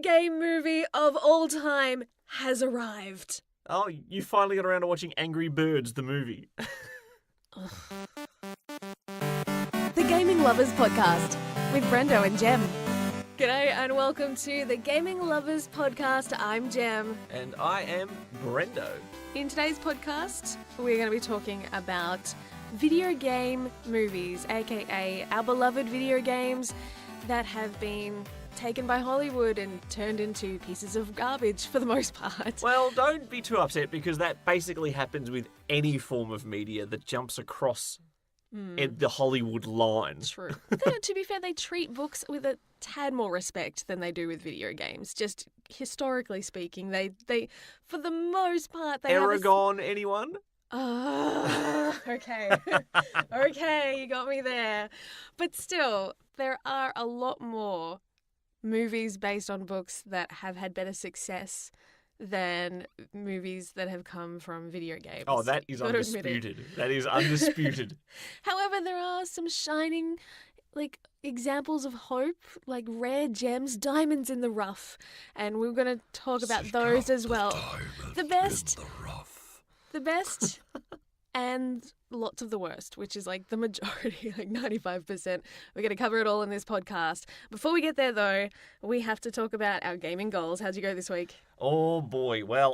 game movie of all time has arrived. Oh, you finally got around to watching Angry Birds, the movie. The Gaming Lovers Podcast with Brendo and Jem. G'day and welcome to the Gaming Lovers Podcast. I'm Jem. And I am Brendo. In today's podcast, we're going to be talking about video game movies, aka our beloved video games that have been taken by Hollywood and turned into pieces of garbage for the most part. Well, don't be too upset because that basically happens with any form of media that jumps across the Hollywood line. True. To be fair, they treat books with a tad more respect than they do with video games. Just historically speaking, they for the most part, they Aragon, anyone? Okay. Okay, you got me there. But still, there are a lot more movies based on books that have had better success than movies that have come from video games. Oh, that is undisputed. That is undisputed. However, there are some shining, examples of hope, like rare gems, diamonds in the rough. And we're going to talk about those as well. The best. The best and lots of the worst, which is the majority, 95%. We're going to cover it all in this podcast. Before we get there, though, we have to talk about our gaming goals. How'd you go this week? Oh, boy. Well,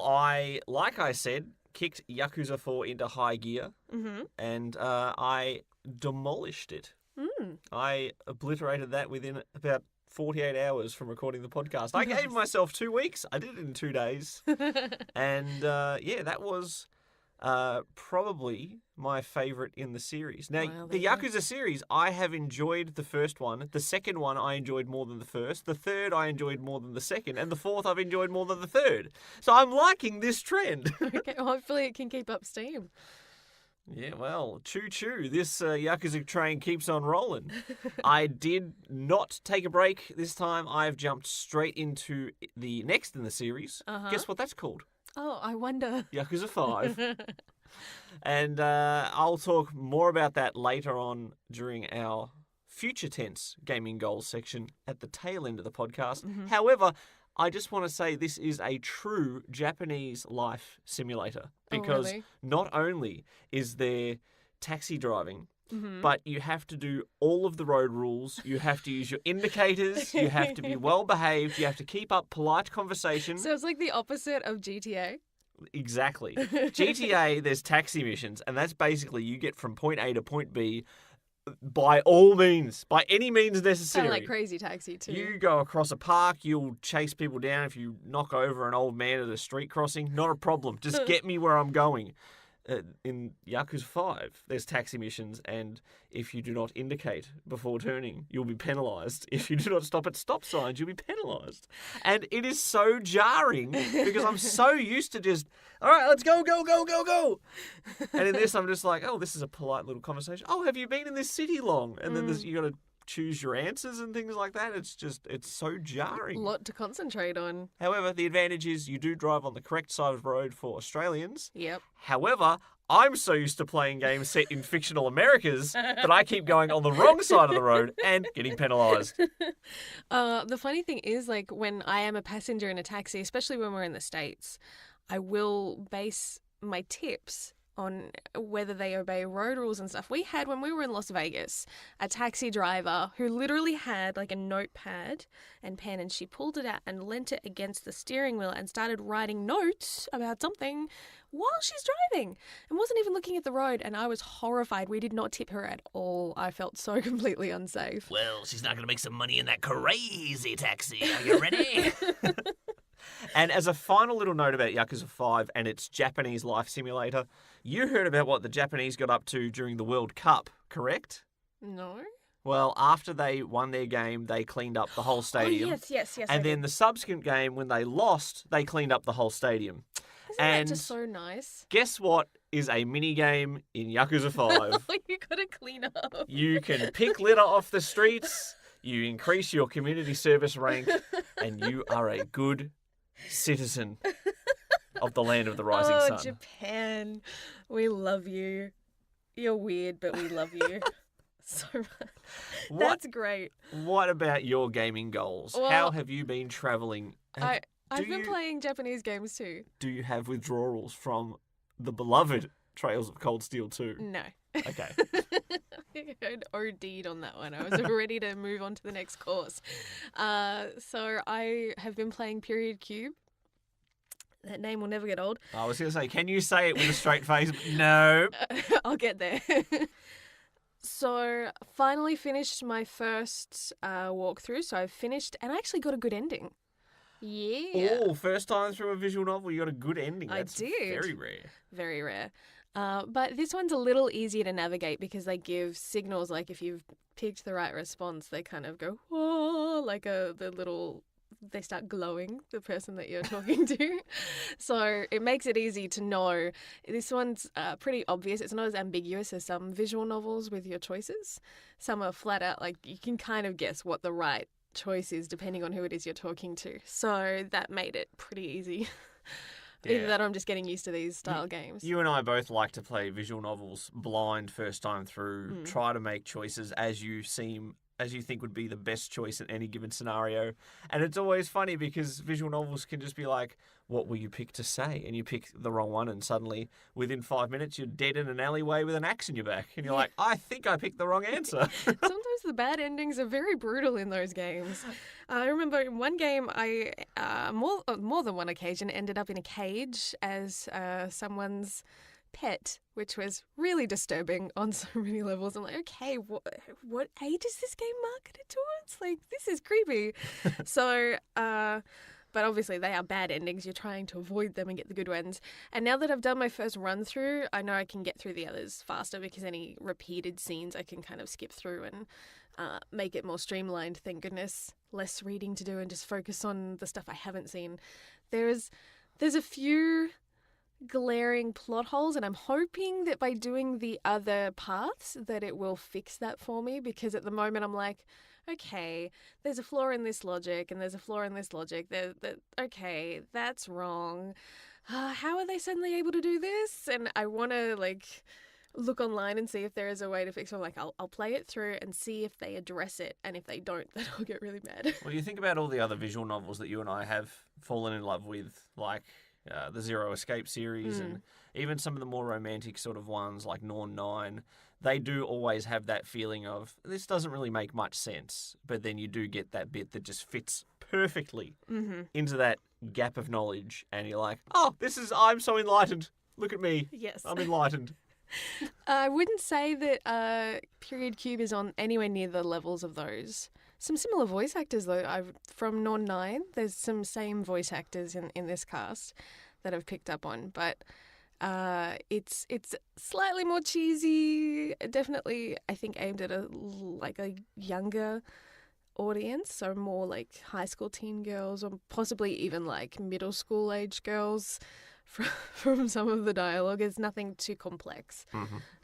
like I said, kicked Yakuza 4 into high gear, and I demolished it. I obliterated that within about 48 hours from recording the podcast. I gave myself 2 weeks. I did it in 2 days. And, that was probably my favourite in the series. Now, the Yakuza series, I have enjoyed the first one. The second one I enjoyed more than the first. The third I enjoyed more than the second. And the fourth I've enjoyed more than the third. So I'm liking this trend. Okay, hopefully it can keep up steam. Yeah, well, choo-choo. This Yakuza train keeps on rolling. I did not take a break this time. I've jumped straight into the next in the series. Guess what that's called? Oh, I wonder. Yakuza 5. And I'll talk more about that later on during our future tense gaming goals section at the tail end of the podcast. However, I just want to say this is a true Japanese life simulator because not only is there taxi driving, but you have to do all of the road rules. You have to use your indicators. You have to be well behaved. You have to keep up polite conversation. So it's like the opposite of GTA. Exactly. GTA, there's taxi missions, and that's basically you get from point A to point B by all means, by any means necessary. Kind of like Crazy Taxi too. You go across a park, you'll chase people down if you knock over an old man at a street crossing. Not a problem. Just get me where I'm going. In Yakuza 5, there's taxi missions, and if you do not indicate before turning, you'll be penalised. If you do not stop at stop signs, you'll be penalised. And it is so jarring because I'm so used to just, all right, let's go, go, go, go, go. And in this, I'm just like, oh, this is a polite little conversation. Oh, have you been in this city long? And then you got to choose your answers and things like that. It's so jarring. A lot to concentrate on. However, the advantage is you do drive on the correct side of the road for Australians. Yep. However, I'm so used to playing games set in fictional Americas that I keep going on the wrong side of the road and getting penalised. The funny thing is, when I am a passenger in a taxi, especially when we're in the States, I will base my tips on whether they obey road rules and stuff. We had, when we were in Las Vegas, a taxi driver who literally had a notepad and pen, and she pulled it out and leant it against the steering wheel and started writing notes about something while she's driving and wasn't even looking at the road. And I was horrified. We did not tip her at all. I felt so completely unsafe. Well, she's not going to make some money in that crazy taxi. Are you ready? And as a final little note about Yakuza 5 and its Japanese life simulator, you heard about what the Japanese got up to during the World Cup, correct? No. Well, after they won their game, they cleaned up the whole stadium. Oh, yes. And then the subsequent game, when they lost, they cleaned up the whole stadium. Isn't that just so nice? Guess what is a mini-game in Yakuza 5? You gotta clean up. You can pick litter off the streets, you increase your community service rank, and you are a good citizen of the land of the rising sun. Japan. We love you. You're weird, but we love you. so much. That's great. What about your gaming goals? Well, how have you been travelling? I've been playing Japanese games too. Do you have withdrawals from the beloved Trails of Cold Steel 2? No. Okay. I had OD'd on that one. I was ready to move on to the next course. So I have been playing Period Cube. That name will never get old. I was going to say, can you say it with a straight face? No. I'll get there. So finally finished my first walkthrough. So I've finished and I actually got a good ending. Yeah. Oh, first time through a visual novel, you got a good ending. That's I did. Very rare. Very rare. But this one's a little easier to navigate because they give signals, like if you've picked the right response, they kind of go, whoa, like they start glowing, the person that you're talking to. So it makes it easy to know. This one's pretty obvious. It's not as ambiguous as some visual novels with your choices. Some are flat out, like you can kind of guess what the right choice is depending on who it is you're talking to. So that made it pretty easy. Yeah. Either that or I'm just getting used to these style games. You and I both like to play visual novels blind first time through, try to make choices as you think would be the best choice in any given scenario. And it's always funny because visual novels can just be like, what will you pick to say? And you pick the wrong one and suddenly within 5 minutes you're dead in an alleyway with an axe in your back. And you're like, I think I picked the wrong answer. Sometimes the bad endings are very brutal in those games. I remember in one game I, more than one occasion, ended up in a cage as someone's pet, which was really disturbing on so many levels. I'm like, okay, what age is this game marketed towards? Like, this is creepy. So, but obviously they are bad endings. You're trying to avoid them and get the good ones. And now that I've done my first run through, I know I can get through the others faster because any repeated scenes I can kind of skip through and make it more streamlined, thank goodness. Less reading to do and just focus on the stuff I haven't seen. There's a few glaring plot holes, and I'm hoping that by doing the other paths that it will fix that for me, because at the moment I'm like, okay, there's a flaw in this logic and there's a flaw in this logic. Okay, that's wrong. How are they suddenly able to do this? And I want to look online and see if there is a way to fix it. I'm like, I'll play it through and see if they address it, and if they don't, then I'll get really mad. Well, you think about all the other visual novels that you and I have fallen in love with, like the Zero Escape series and even some of the more romantic sort of ones like Norn 9, they do always have that feeling of, this doesn't really make much sense, but then you do get that bit that just fits perfectly into that gap of knowledge, and you're like, oh, I'm so enlightened. Look at me. Yes. I'm enlightened. I wouldn't say that Period Cube is on anywhere near the levels of those. Some similar voice actors, though. From Norn 9, there's some same voice actors in this cast that I've picked up on, but it's slightly more cheesy. Definitely, I think aimed at a younger audience, so more like high school teen girls, or possibly even like middle school age girls. From some of the dialogue, it's nothing too complex.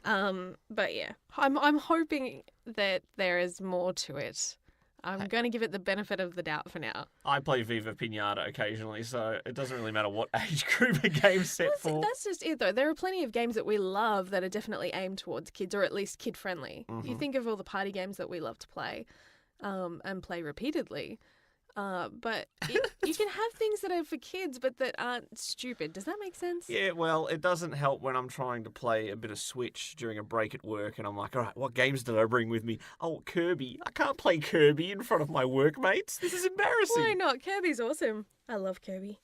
But yeah, I'm hoping that there is more to it. I'm going to give it the benefit of the doubt for now. I play Viva Pinata occasionally, so it doesn't really matter what age group a game's set for. That's just it, though. There are plenty of games that we love that are definitely aimed towards kids, or at least kid-friendly. You think of all the party games that we love to play and play repeatedly. But you can have things that are for kids but that aren't stupid. Does that make sense? Yeah, well, it doesn't help when I'm trying to play a bit of Switch during a break at work and I'm like, all right, what games did I bring with me? Oh, Kirby. I can't play Kirby in front of my workmates. This is embarrassing. Why not? Kirby's awesome. I love Kirby.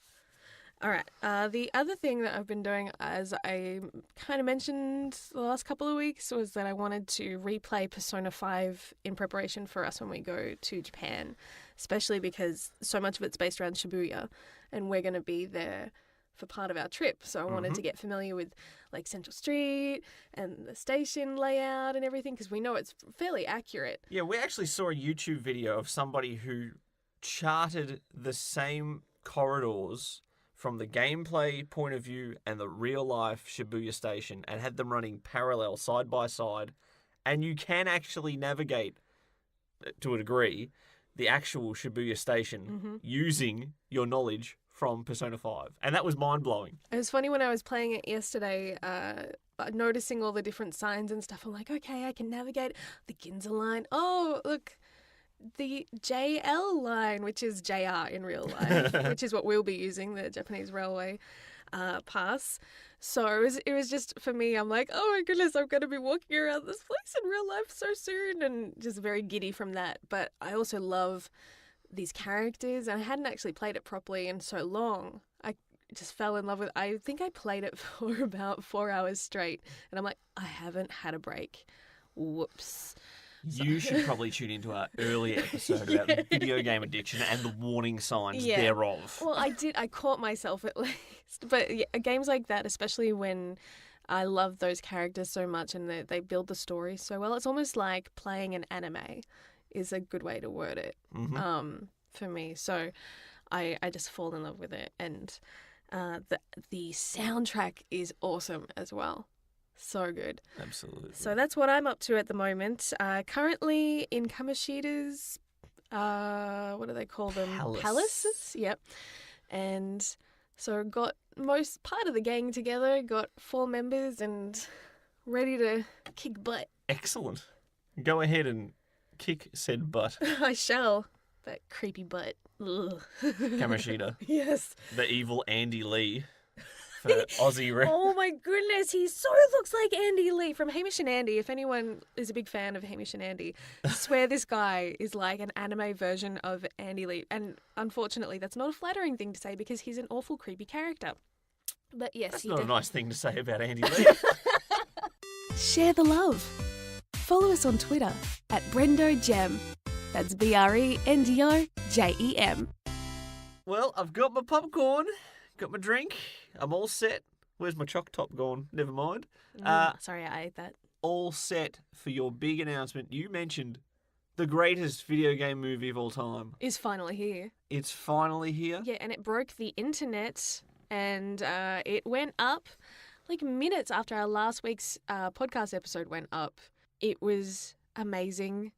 All right. The other thing that I've been doing, as I kind of mentioned the last couple of weeks, was that I wanted to replay Persona 5 in preparation for us when we go to Japan, especially because so much of it's based around Shibuya, and we're going to be there for part of our trip. So I wanted to get familiar with like Central Street and the station layout and everything, because we know it's fairly accurate. Yeah, we actually saw a YouTube video of somebody who charted the same corridors from the gameplay point of view and the real-life Shibuya station, and had them running parallel, side by side, and you can actually navigate, to a degree, the actual Shibuya station using your knowledge from Persona 5. And that was mind-blowing. It was funny when I was playing it yesterday. noticing all the different signs and stuff. I'm like, okay, I can navigate the Ginza line. Oh, look, the JL line, which is JR in real life, which is what we'll be using, the Japanese railway pass. So it was just, for me, I'm like, oh my goodness, I'm going to be walking around this place in real life so soon, and just very giddy from that. But I also love these characters, and I hadn't actually played it properly in so long. I just fell in love with it. I think I played it for about 4 hours straight, and I'm like, I haven't had a break. Whoops. You should probably tune into our earlier episode about video game addiction and the warning signs thereof. Well, I did. I caught myself at least. But yeah, games like that, especially when I love those characters so much and they build the story so well, it's almost like playing an anime is a good way to word it for me. So I just fall in love with it. And the soundtrack is awesome as well. So good. Absolutely. So that's what I'm up to at the moment. Currently in Kamoshida's, what do they call them? Palaces. Yep. And so got most part of the gang together, got 4 members and ready to kick butt. Excellent. Go ahead and kick said butt. I shall. That creepy butt. Ugh. Kamoshida. Yes. The evil Andy Lee. For Aussie. Oh my goodness, he so looks like Andy Lee from Hamish and Andy. If anyone is a big fan of Hamish and Andy, I swear this guy is like an anime version of Andy Lee. And unfortunately, that's not a flattering thing to say because he's an awful creepy character. But yes, that's not a nice thing to say about Andy Lee. Share the love. Follow us on Twitter at Brendo Jem. That's BRENDOJEM. Well, I've got my popcorn. Got my drink. I'm all set. Where's my choc top gone? Never mind. Sorry, I ate that. All set for your big announcement. You mentioned the greatest video game movie of all time. Is finally here. It's finally here? Yeah, and it broke the internet, and it went up like minutes after our last week's podcast episode went up. It was amazing.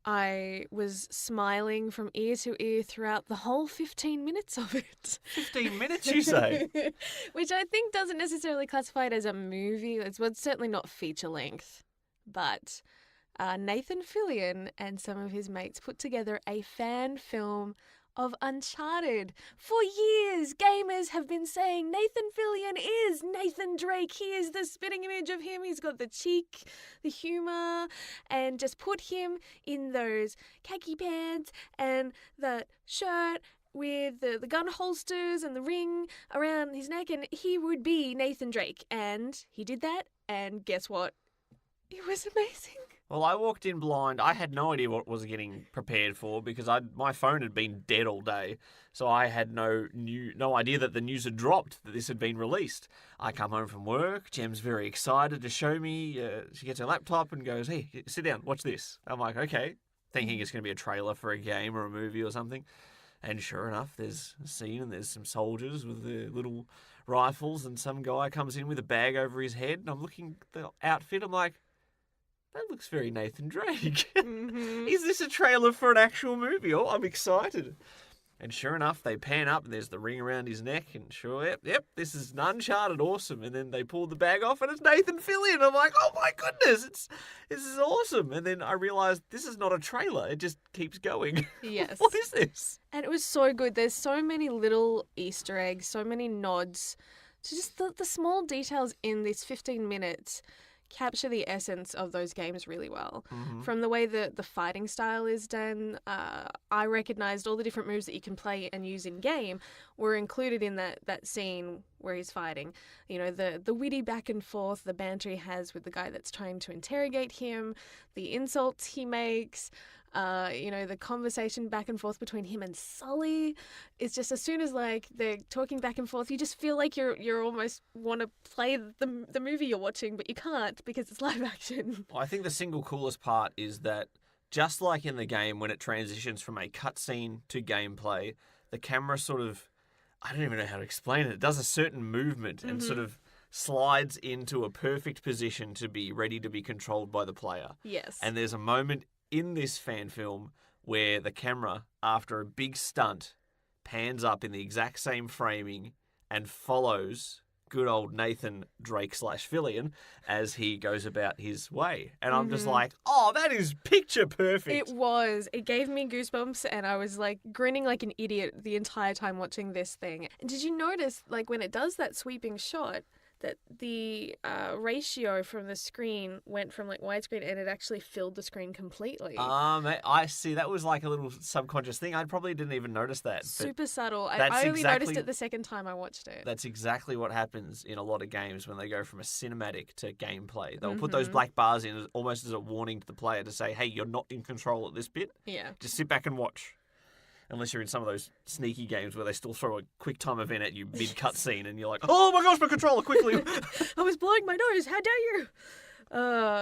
I was smiling from ear to ear throughout the whole 15 minutes of it. 15 minutes, you say? Which I think doesn't necessarily classify it as a movie. It's certainly not feature length. But Nathan Fillion and some of his mates put together a fan film of Uncharted. For years, gamers have been saying Nathan Fillion is Nathan Drake. He is the spitting image of him. He's got the cheek, the humour, and just put him in those khaki pants and the shirt with the gun holsters and the ring around his neck, and he would be Nathan Drake. And he did that, and guess what? It was amazing. Well, I walked in blind. I had no idea what was getting prepared for because my phone had been dead all day. So I had no idea that the news had dropped, that this had been released. I come home from work. Jem's very excited to show me. She gets her laptop and goes, hey, sit down, watch this. I'm like, okay, thinking it's going to be a trailer for a game or a movie or something. And sure enough, there's a scene and there's some soldiers with their little rifles and some guy comes in with a bag over his head. And I'm looking at the outfit. I'm like, that looks very Nathan Drake. Mm-hmm. Is this a trailer for an actual movie? Oh, I'm excited. And sure enough, they pan up and there's the ring around his neck. And sure, yep, this is Uncharted, awesome. And then they pull the bag off and it's Nathan Fillion. I'm like, oh my goodness, this is awesome. And then I realised this is not a trailer. It just keeps going. Yes. What is this? And it was so good. There's so many little Easter eggs, so many nods to just the small details in these 15 minutes. Capture the essence of those games really well. Mm-hmm. From the way that the fighting style is done, I recognised all the different moves that you can play and use in game were included in that scene where he's fighting. You know, the witty back and forth, the banter he has with the guy that's trying to interrogate him, the insults he makes, the conversation back and forth between him and Sully. It's just as soon as like they're talking back and forth, you just feel like you're almost want to play the movie you're watching, but you can't because it's live action. I think the single coolest part is that just like in the game when it transitions from a cutscene to gameplay, the camera sort of, I don't even know how to explain it. It does a certain movement and sort of slides into a perfect position to be ready to be controlled by the player. Yes. And there's a moment in this fan film where the camera, after a big stunt, pans up in the exact same framing and follows good old Nathan Drake/Fillion as he goes about his way. And I'm just like, oh, that is picture perfect. It was. It gave me goosebumps, and I was like grinning like an idiot the entire time watching this thing. And did you notice, like, when it does that sweeping shot, that the ratio from the screen went from like widescreen and it actually filled the screen completely. I see. That was like a little subconscious thing. I probably didn't even notice that. Super subtle. I only noticed it the second time I watched it. That's exactly what happens in a lot of games when they go from a cinematic to gameplay. They'll put those black bars in almost as a warning to the player to say, hey, you're not in control at this bit. Yeah. Just sit back and watch. Unless you're in some of those sneaky games where they still throw a quick time event at you mid-cutscene and you're like, oh my gosh, my controller, quickly. I was blowing my nose, how dare you?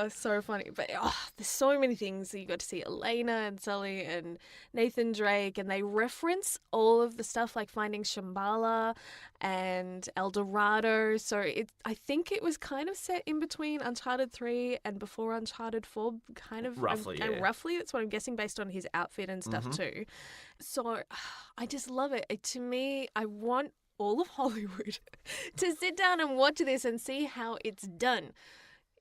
So funny. But there's so many things. You got to see Elena and Sully and Nathan Drake, and they reference all of the stuff like finding Shambhala and El Dorado. So I think it was kind of set in between Uncharted 3 and before Uncharted 4, kind of. Roughly, yeah. Roughly, that's what I'm guessing based on his outfit and stuff too. So I just love it. To me, I want all of Hollywood to sit down and watch this and see how it's done.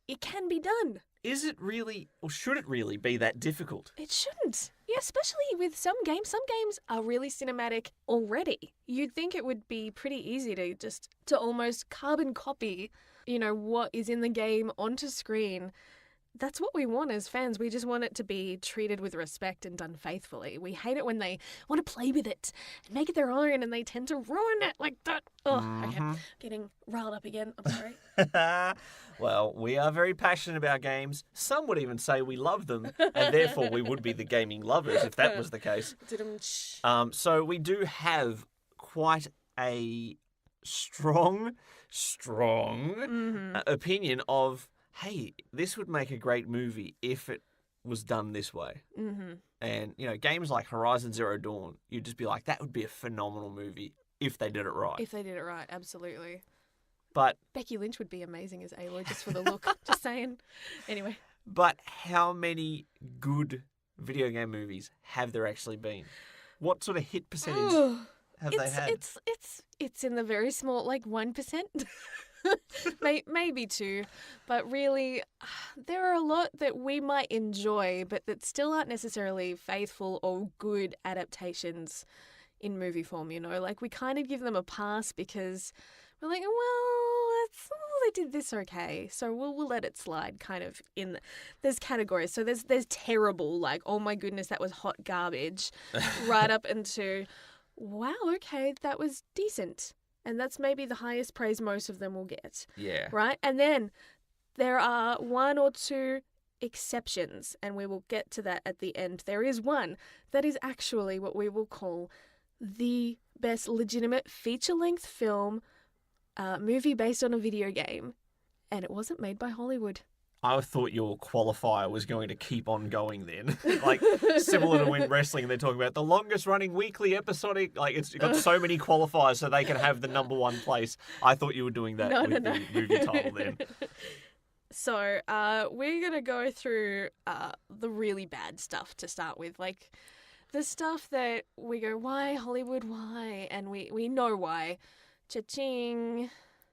It can be done. Is it really, or should it really be that difficult? It shouldn't. Yeah, especially with some games. Some games are really cinematic already. You'd think it would be pretty easy to almost carbon copy, what is in the game onto screen. That's what we want as fans. We just want it to be treated with respect and done faithfully. We hate it when they want to play with it and make it their own and they tend to ruin it like that. Oh, okay. Getting riled up again. I'm sorry. Well, we are very passionate about games. Some would even say we love them, and therefore we would be the gaming lovers if that was the case. So we do have quite a strong opinion of, hey, this would make a great movie if it was done this way. And, games like Horizon Zero Dawn, you'd just be like, that would be a phenomenal movie if they did it right. If they did it right, absolutely. But Becky Lynch would be amazing as Aloy just for the look. Just saying. Anyway. But how many good video game movies have there actually been? What sort of hit percentage have they had? It's in the very small, 1%. Maybe 2, but really there are a lot that we might enjoy but that still aren't necessarily faithful or good adaptations in movie form. We kind of give them a pass because we're like, they did this okay, so we'll let it slide. Kind of there's categories. So there's terrible, like, oh my goodness, that was hot garbage, right up into, wow, okay, that was decent. And that's maybe the highest praise most of them will get. Yeah. Right? And then there are 1 or 2 exceptions, and we will get to that at the end. There is one that is actually what we will call the best legitimate feature-length film movie based on a video game. And it wasn't made by Hollywood. I thought your qualifier was going to keep on going then. Similar to when wrestling, they're talking about the longest running weekly episodic. It's got so many qualifiers so they can have the number 1 place. I thought you were doing that with the movie title then. So we're going to go through the really bad stuff to start with. The stuff that we go, why Hollywood, why? And we know why. Cha-ching.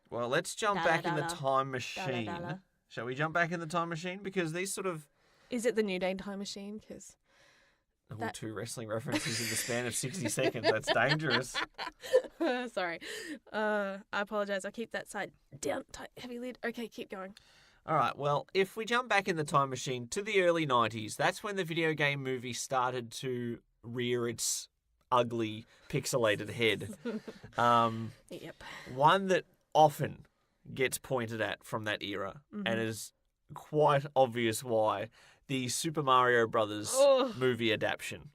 Well, let's jump back in the time machine. Shall we jump back in the time machine? Because these sort of... Is it the New Day time machine? Because... 2 wrestling references in the span of 60 seconds. That's dangerous. Sorry. I apologise. I'll keep that side down. Tight, heavy lid. Okay, keep going. All right. Well, if we jump back in the time machine to the early 90s, that's when the video game movie started to rear its ugly, pixelated head. Yep. One that often gets pointed at from that era, and is quite obvious why, the Super Mario Brothers movie adaptation.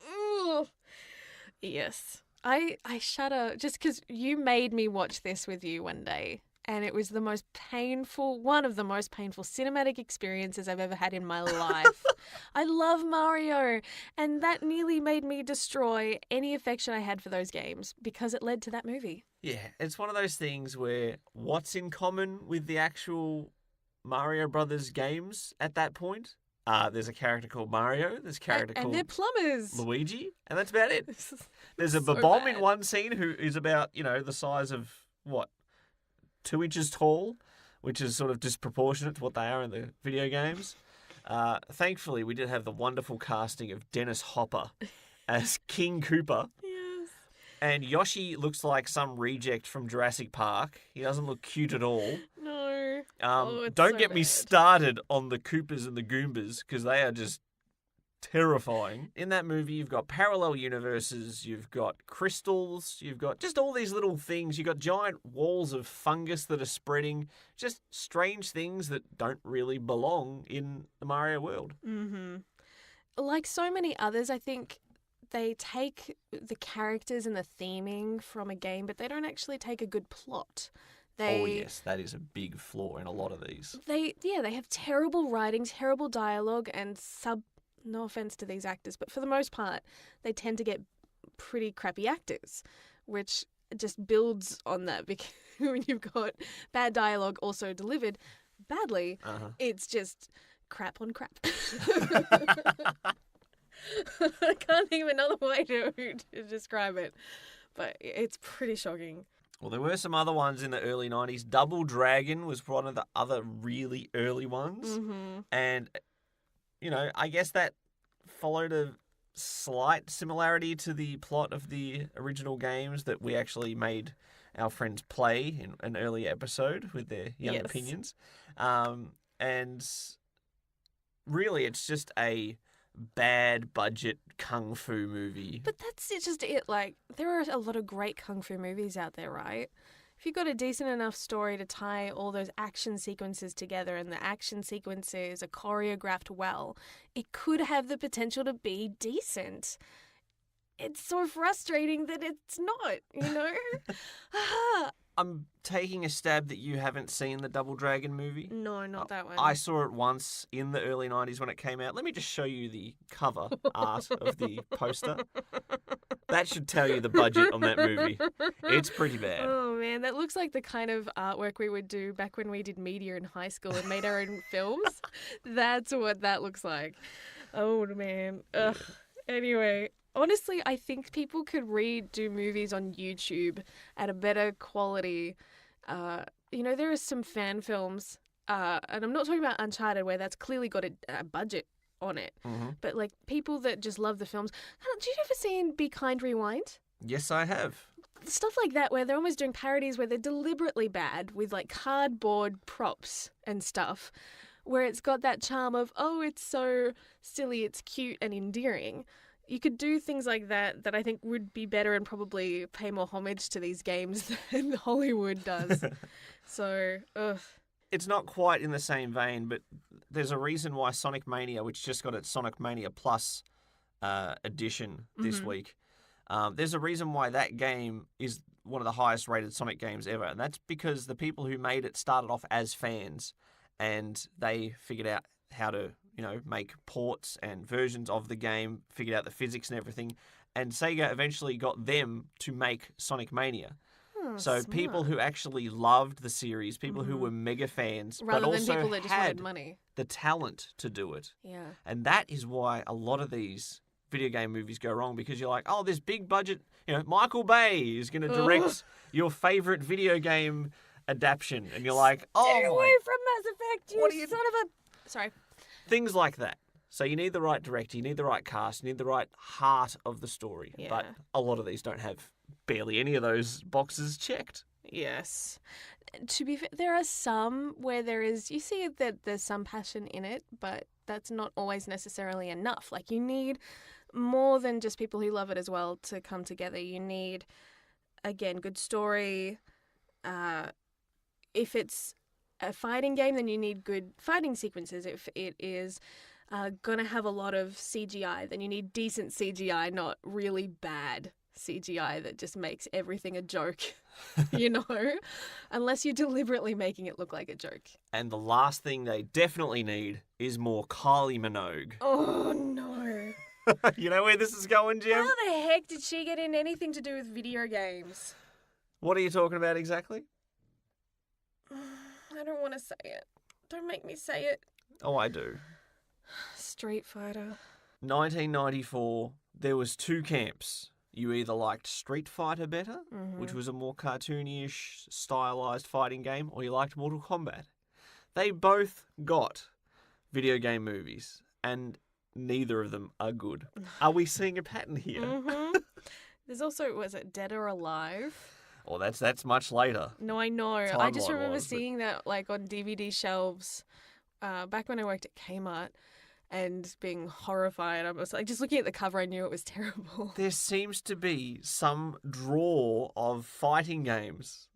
Yes. I shudder just because you made me watch this with you one day, and it was one of the most painful cinematic experiences I've ever had in my life. I love Mario, and that nearly made me destroy any affection I had for those games because it led to that movie. Yeah, it's one of those things where what's in common with the actual Mario Brothers games at that point? There's a character called Mario, there's a character called... And they're plumbers. Luigi, and that's about it. There's a so bomb bad. in one scene who is about, the size of, what, 2 inches tall, which is sort of disproportionate to what they are in the video games. Thankfully, we did have the wonderful casting of Dennis Hopper as King Koopa. Yes. And Yoshi looks like some reject from Jurassic Park. He doesn't look cute at all. No. It's Don't so get me bad. started on the Koopas and the Goombas, because they are just terrifying. In that movie, you've got parallel universes, you've got crystals, you've got just all these little things. You've got giant walls of fungus that are spreading, just strange things that don't really belong in the Mario world. Mm-hmm. Like so many others, I think they take the characters and the theming from a game, but they don't actually take a good plot. Oh yes, that is a big flaw in a lot of these. They have terrible writing, terrible dialogue, and no offense to these actors, but for the most part, they tend to get pretty crappy actors, which just builds on that because when you've got bad dialogue also delivered badly, it's just crap on crap. I can't think of another way to describe it, but it's pretty shocking. Well, there were some other ones in the early 90s. Double Dragon was one of the other really early ones. Mm-hmm. And, I guess that followed a slight similarity to the plot of the original games that we actually made our friends play in an early episode with their young opinions. And really, it's just a bad budget kung fu movie. But that's just it. Like, there are a lot of great kung fu movies out there, right? If you've got a decent enough story to tie all those action sequences together and the action sequences are choreographed well, it could have the potential to be decent. It's so frustrating that it's not, I'm taking a stab that you haven't seen the Double Dragon movie. No, not that one. I saw it once in the early 90s when it came out. Let me just show you the cover art of the poster. That should tell you the budget on that movie. It's pretty bad. Oh, man. That looks like the kind of artwork we would do back when we did media in high school and made our own films. That's what that looks like. Oh, man. Ugh. Anyway, honestly, I think people could redo movies on YouTube at a better quality. There are some fan films, and I'm not talking about Uncharted where that's clearly got a budget on it, but like people that just love the films. Did you ever see Be Kind, Rewind? Yes, I have. Stuff like that where they're almost doing parodies where they're deliberately bad with like cardboard props and stuff, where it's got that charm of, oh, it's so silly, it's cute and endearing. You could do things like that I think would be better and probably pay more homage to these games than Hollywood does. So, ugh. It's not quite in the same vein, but there's a reason why Sonic Mania, which just got its Sonic Mania Plus edition this week, there's a reason why that game is one of the highest rated Sonic games ever. And that's because the people who made it started off as fans and they figured out how to, make ports and versions of the game, figured out the physics and everything. And Sega eventually got them to make Sonic Mania. So smart. People who actually loved the series, people who were mega fans, rather but than also people that just had wanted money. the talent to do it. Yeah. And that is why a lot of these video game movies go wrong, because you're like, oh, this big budget, Michael Bay is going to direct your favorite video game adaptation. And you're like, oh, Stay away from Mass Effect, you son of a... Sorry. Things like that. So you need the right director, you need the right cast, you need the right heart of the story. Yeah. But a lot of these don't have barely any of those boxes checked. Yes. To be fair, there are some where you see that there's some passion in it, but that's not always necessarily enough. Like, you need more than just people who love it as well to come together. You need, again, good story. If it's a fighting game, then you need good fighting sequences. If it is going to have a lot of CGI, then you need decent CGI, not really bad CGI that just makes everything a joke, unless you're deliberately making it look like a joke. And the last thing they definitely need is more Kylie Minogue. Oh, no. You know where this is going, Jem? How the heck did she get in anything to do with video games? What are you talking about exactly? I don't want to say it. Don't make me say it. Oh, I do. Street Fighter. 1994, there was two camps. you either liked Street Fighter better, which was a more cartoony-ish, stylized fighting game, or you liked Mortal Kombat. They both got video game movies, and neither of them are good. Are we seeing a pattern here? There's also, was it Dead or Alive? Oh, that's much later. No, I know. I just remember seeing that like on DVD shelves back when I worked at Kmart and being horrified. I was like, just looking at the cover, I knew it was terrible. There seems to be some draw of fighting games.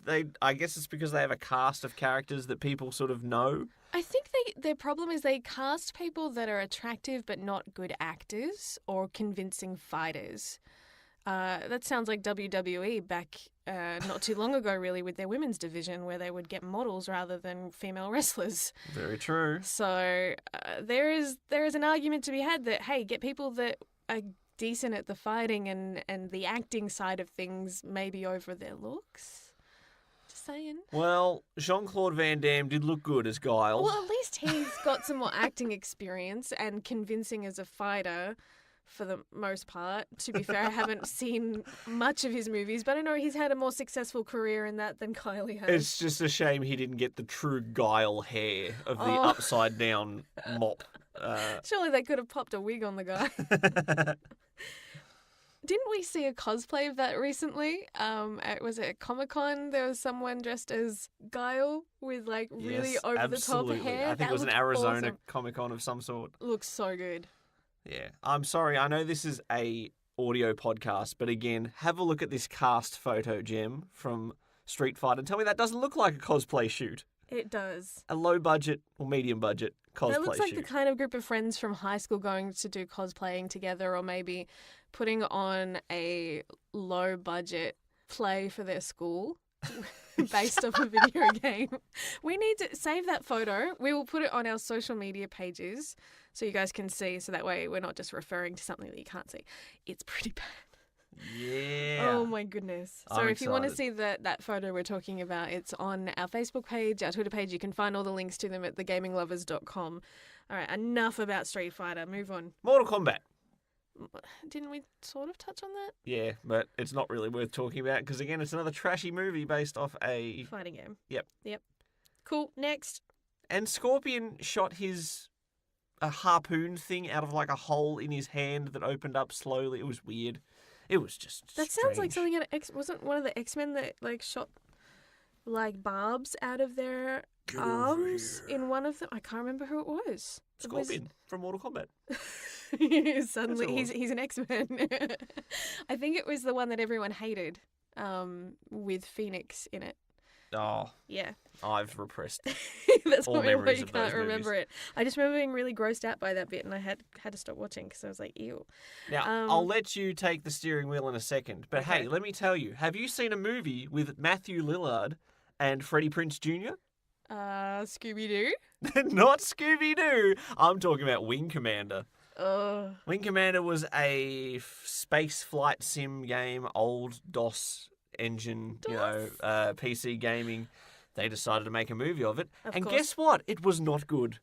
I guess it's because they have a cast of characters that people sort of know. I think their problem is they cast people that are attractive but not good actors or convincing fighters. That sounds like WWE back not too long ago, really, with their women's division, where they would get models rather than female wrestlers. Very true. So there is an argument to be had that, hey, get people that are decent at the fighting and the acting side of things, maybe over their looks. Just saying. Well, Jean-Claude Van Damme did look good as Guile. Well, at least he's got some more acting experience and convincing as a fighter. For the most part. To be fair, I haven't seen much of his movies, but I know he's had a more successful career in that than Kylie has. It's just a shame he didn't get the true Guile hair of the upside down mop. Surely they could have popped a wig on the guy. Didn't we see a cosplay of that recently? Was it at Comic-Con? There was someone dressed as Guile with like really over-the-top hair. I think it was an Arizona Comic-Con of some sort. Looks so good. Yeah. I'm sorry. I know this is a audio podcast, but again, have a look at this cast photo, Jem, from Street Fighter and tell me that doesn't look like a cosplay shoot. It does. A low budget or medium budget cosplay shoot. That looks like the kind of group of friends from high school going to do cosplaying together, or maybe putting on a low budget play for their school. Based off a video game. We need to save that photo. We will put it on our social media pages so you guys can see, so that way we're not just referring to something that you can't see. It's pretty bad. Yeah. Oh my goodness. So if you want to see that photo we're talking about, it's on our Facebook page, our Twitter page. You can find all the links to them at thegaminglovers.com. All right, enough about Street Fighter. Move on. Mortal Kombat. Didn't we sort of touch on that? Yeah, but it's not really worth talking about because, again, it's another trashy movie based off a... fighting game. Yep. Cool, next. And Scorpion shot a harpoon thing out of like a hole in his hand that opened up slowly. It was weird. It was just That sounds like something wasn't one of the X-Men that like shot like barbs out of their arms in one of them? I can't remember who it was. Scorpion from Mortal Kombat. Suddenly he's an X-Men. I think it was the one that everyone hated with Phoenix in it. Oh. Yeah. I've repressed That's all probably why memories you of those can't remember movies. it. I just remember being really grossed out by that bit, and I had to stop watching because I was like, ew. Now, I'll let you take the steering wheel in a second, but Okay. hey, let me tell you, have you seen a movie with Matthew Lillard and Freddie Prinze Jr.? Scooby-Doo? Not Scooby-Doo. I'm talking about Wing Commander. Ugh. Wing Commander was a space flight sim game, old DOS engine, PC gaming. They decided to make a movie of it. Of and course. guess what? It was not good.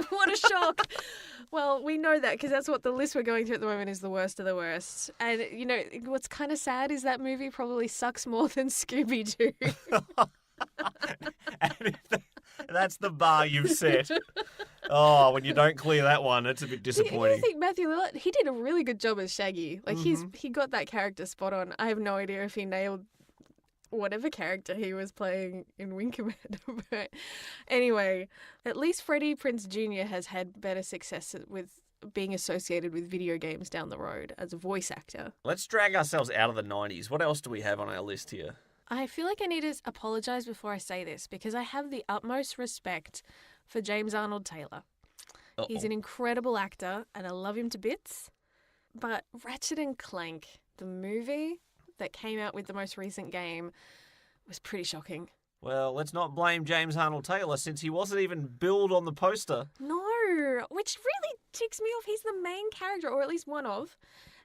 What a shock. Well, we know that because that's what the list we're going through at the moment is, the worst of the worst. And, you know, what's kind of sad is that movie probably sucks more than Scooby-Doo. And that's the bar you've set. Oh, when you don't clear that one, it's a bit disappointing. I think Matthew Lillard, he did a really good job as Shaggy. Like, he got that character spot on. I have no idea if he nailed whatever character he was playing in Wing Commander. But anyway, at least Freddie Prinze Jr. has had better success with being associated with video games down the road as a voice actor. Let's drag ourselves out of the 90s. What else do we have on our list here? I feel like I need to apologise before I say this because I have the utmost respect for James Arnold Taylor. Uh-oh. He's an incredible actor and I love him to bits. But Ratchet and Clank, the movie that came out with the most recent game, was pretty shocking. Well, let's not blame James Arnold Taylor since he wasn't even billed on the poster. No, which really ticks me off. He's the main character, or at least one of,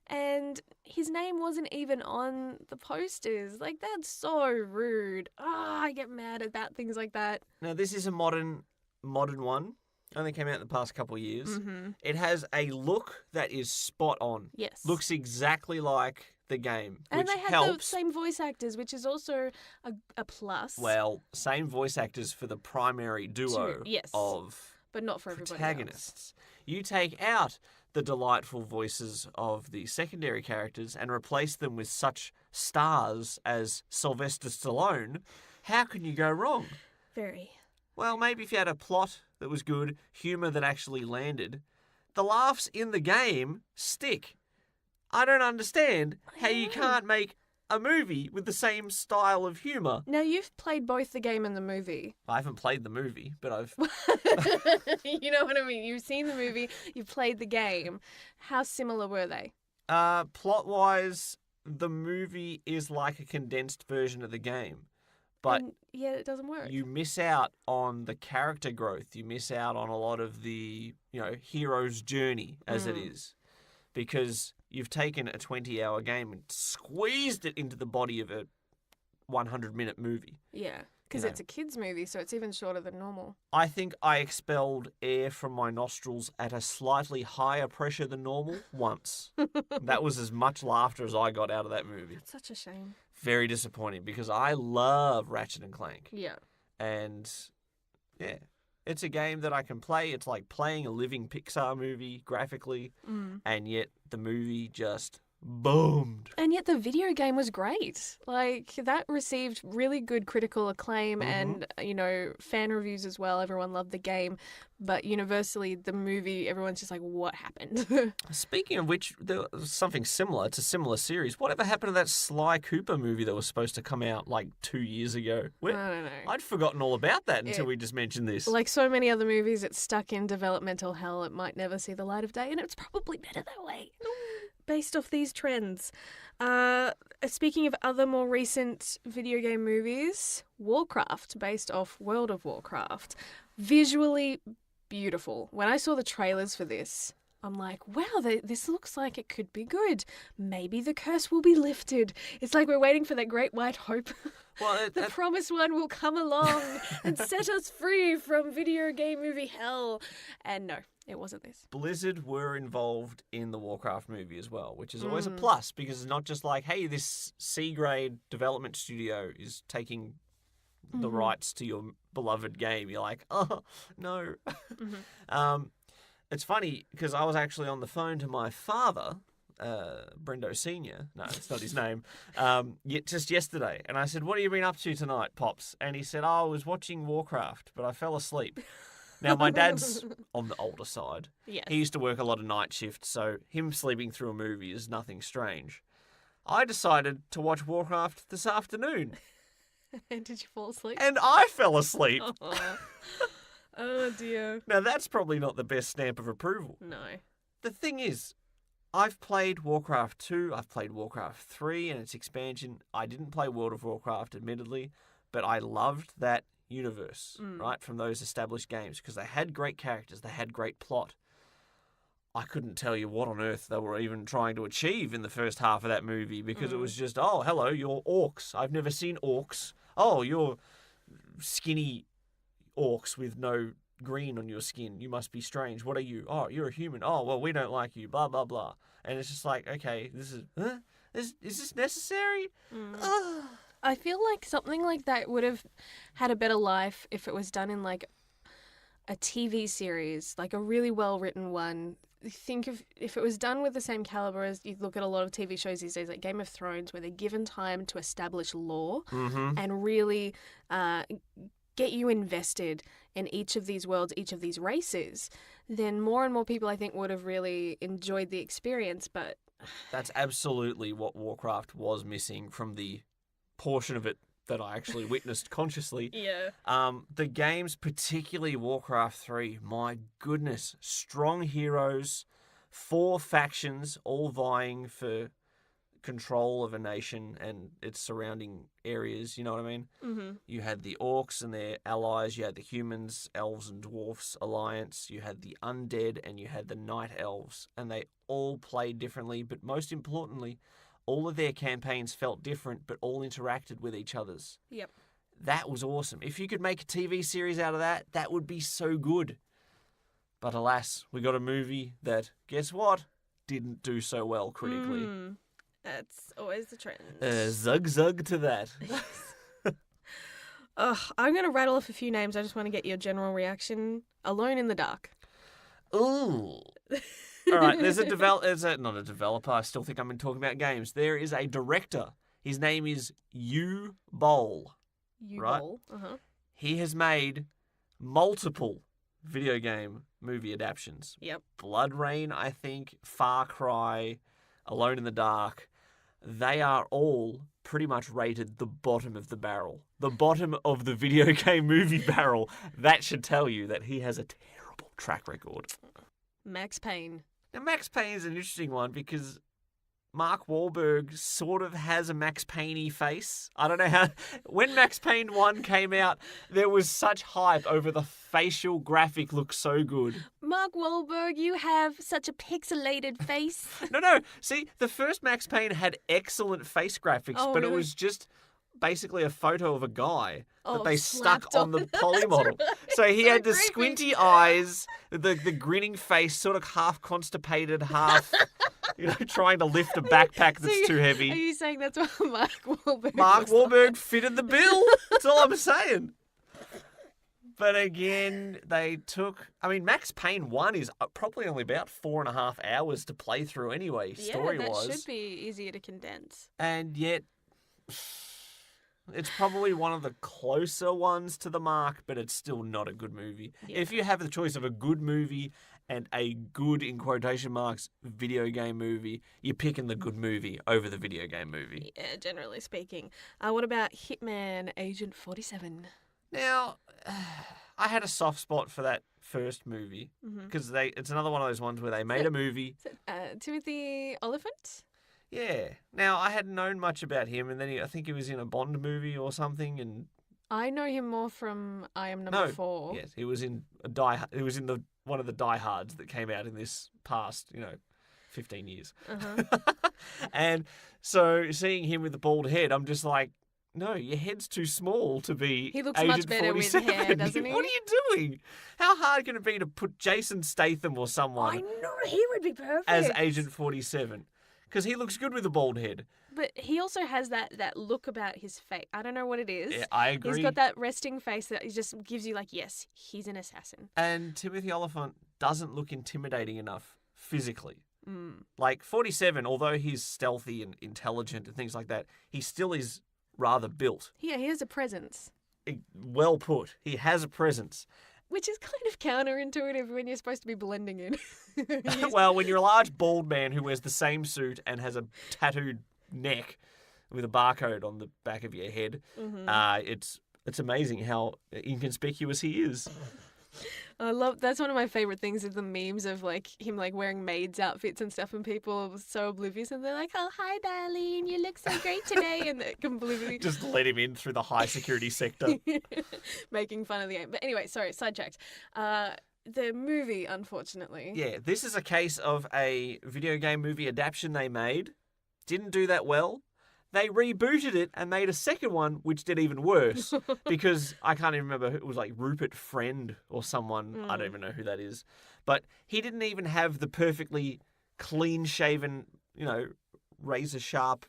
and his name wasn't even on the posters. Like, that's so rude. I get mad about things like that. Now, this is a modern one. Only came out in the past couple of years. Mm-hmm. It has a look that is spot on. Yes. Looks exactly like the game, and which they have helps. the same voice actors, which is also a plus. Well, same voice actors for the primary duo Yes. of but not for everybody protagonists. You take out the delightful voices of the secondary characters and replace them with such stars as Sylvester Stallone, how can you go wrong? Very. Well, maybe if you had a plot that was good, humour that actually landed, the laughs in the game stick. I don't understand how you can't make a movie with the same style of humour. Now, you've played both the game and the movie. I haven't played the movie, but I've... You know what I mean? You've seen the movie, you've played the game. How similar were they? Plot-wise, the movie is like a condensed version of the game. But yeah, it doesn't work. You miss out on the character growth. You miss out on a lot of the, hero's journey, as it is. Because you've taken a 20-hour game and squeezed it into the body of a 100-minute movie. Yeah, because it's a kid's movie, so it's even shorter than normal. I think I expelled air from my nostrils at a slightly higher pressure than normal once. That was as much laughter as I got out of that movie. It's such a shame. Very disappointing because I love Ratchet and Clank. Yeah. And, yeah, it's a game that I can play. It's like playing a living Pixar movie graphically, and yet the movie just boomed. And yet the video game was great. Like, that received really good critical acclaim and, fan reviews as well. Everyone loved the game. But universally, the movie, everyone's just like, what happened? Speaking of which, there was something similar. It's a similar series. Whatever happened to that Sly Cooper movie that was supposed to come out like 2 years ago? I don't know. I'd forgotten all about that until we just mentioned this. Like so many other movies, it's stuck in developmental hell. It might never see the light of day, and it's probably better that way. Based off these trends. Speaking of other more recent video game movies, Warcraft, based off World of Warcraft. Visually beautiful. When I saw the trailers for this, I'm like, wow, this looks like it could be good. Maybe the curse will be lifted. It's like we're waiting for that great white hope. Well, the promised one will come along and set us free from video game movie hell. And no, it wasn't this. Blizzard were involved in the Warcraft movie as well, which is always a plus because it's not just like, hey, this C-grade development studio is taking the rights to your beloved game. You're like, oh, no. It's funny because I was actually on the phone to my father, Brendo Sr. No, it's not his name. Just yesterday. And I said, what have you been up to tonight, Pops? And he said, I was watching Warcraft, but I fell asleep. Now, my dad's on the older side. Yes. He used to work a lot of night shifts, so him sleeping through a movie is nothing strange. I decided to watch Warcraft this afternoon. And did you fall asleep? And I fell asleep. Oh, dear. Now, that's probably not the best stamp of approval. No. The thing is, I've played Warcraft 2, I've played Warcraft 3 and its expansion. I didn't play World of Warcraft, admittedly, but I loved that universe, right, from those established games because they had great characters, they had great plot. I couldn't tell you what on earth they were even trying to achieve in the first half of that movie because it was just, oh, hello, you're orcs. I've never seen orcs. Oh, you're skinny orcs with no green on your skin. You must be strange. What are you? Oh, you're a human. Oh, well, we don't like you. Blah, blah, blah. And it's just like, okay, this is, is this necessary? I feel like something like that would have had a better life if it was done in like a TV series, like a really well-written one. Think of if it was done with the same caliber as you look at a lot of TV shows these days, like Game of Thrones, where they're given time to establish lore and really get you invested in each of these worlds, each of these races, then more and more people, I think, would have really enjoyed the experience. But that's absolutely what Warcraft was missing from the portion of it that I actually witnessed consciously. Yeah. The games, particularly Warcraft 3, my goodness, strong heroes, 4 factions all vying for control of a nation and its surrounding areas, you know what I mean? Mm-hmm. You had the orcs and their allies, you had the humans, elves and dwarfs alliance, you had the undead and you had the night elves, and they all played differently, but most importantly, all of their campaigns felt different, but all interacted with each other's. Yep. That was awesome. If you could make a TV series out of that, that would be so good. But alas, we got a movie that, guess what, didn't do so well critically. That's always the trend. Zug to that. I'm going to rattle off a few names. I just want to get your general reaction. Alone in the Dark. Ooh. All right, there's not a developer. I still think I'm talking about games. There is a director. His name is Yu Boll. Right? Uh-huh. He has made multiple video game movie adaptions. Yep. Blood Rain, I think, Far Cry, Alone in the Dark. They are all pretty much rated the bottom of the barrel. The bottom of the video game movie barrel. That should tell you that he has a terrible track record. Max Payne. Now, Max Payne is an interesting one because Mark Wahlberg sort of has a Max Payne-y face. I don't know how... When Max Payne 1 came out, there was such hype over the facial graphic looks so good. Mark Wahlberg, you have such a pixelated face. No. See, the first Max Payne had excellent face graphics, but really? It was just basically a photo of a guy that they stuck slapped on the poly model. Right. So he So had the creepy. squinty eyes, the grinning face, sort of half constipated, half trying to lift a backpack that's too Are heavy. you saying that's what Mark Wahlberg Mark looks like? Wahlberg fitted the bill. That's all I'm saying. But again, Max Payne 1 is probably only about 4.5 hours to play through anyway, story-wise. That should be easier to condense. And yet, it's probably one of the closer ones to the mark, but it's still not a good movie. Yeah. If you have the choice of a good movie and a good, in quotation marks, video game movie, you're picking the good movie over the video game movie. Yeah, generally speaking. What about Hitman Agent 47? Now, I had a soft spot for that first movie because it's another one of those ones where they made a movie. Is it, Timothy Oliphant? Yeah. Now, I hadn't known much about him, and then I think he was in a Bond movie or something, and I know him more from I Am Number 4. Yes, he was in one of the Die Hards that came out in this past, 15 years. Uh-huh. And so seeing him with the bald head, I'm just like, no, your head's too small to be He looks Agent much better 47. with hair, doesn't he? What are you doing? How hard can it be to put Jason Statham or someone I know, he would be perfect. as Agent 47? Because he looks good with a bald head. But he also has that look about his face. I don't know what it is. Yeah, I agree. He's got that resting face that just gives you yes, he's an assassin. And Timothy Oliphant doesn't look intimidating enough physically. Mm. Like 47, although he's stealthy and intelligent and things like that, he still is rather built. Yeah, he has a presence. Well put. He has a presence. Which is kind of counterintuitive when you're supposed to be blending in. Well, when you're a large bald man who wears the same suit and has a tattooed neck with a barcode on the back of your head, it's amazing how inconspicuous he is. That's one of my favorite things is the memes of him wearing maids outfits and stuff, and people are so oblivious and they're like, "Oh, hi Darlene, you look so great today," and they're completely just let him in through the high security sector, making fun of the game. But anyway, sorry, sidetracked. The movie, unfortunately. Yeah, this is a case of a video game movie adaptation they made. Didn't do that well. They rebooted it and made a second one, which did even worse. Because I can't even remember, it was like Rupert Friend or someone. I don't even know who that is. But he didn't even have the perfectly clean-shaven, razor-sharp,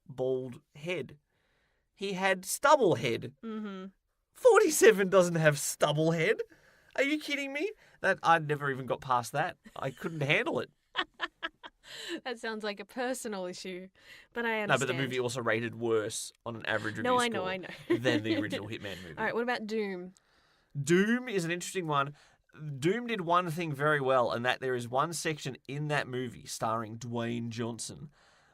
bald head. He had stubble head. 47 doesn't have stubble head. Are you kidding me? I never even got past that. I couldn't handle it. That sounds like a personal issue, but I understand. No, but the movie also rated worse on an average review I score know. than the original Hitman movie. All right, what about Doom? Doom is an interesting one. Doom did one thing very well, and that there is one section in that movie starring Dwayne Johnson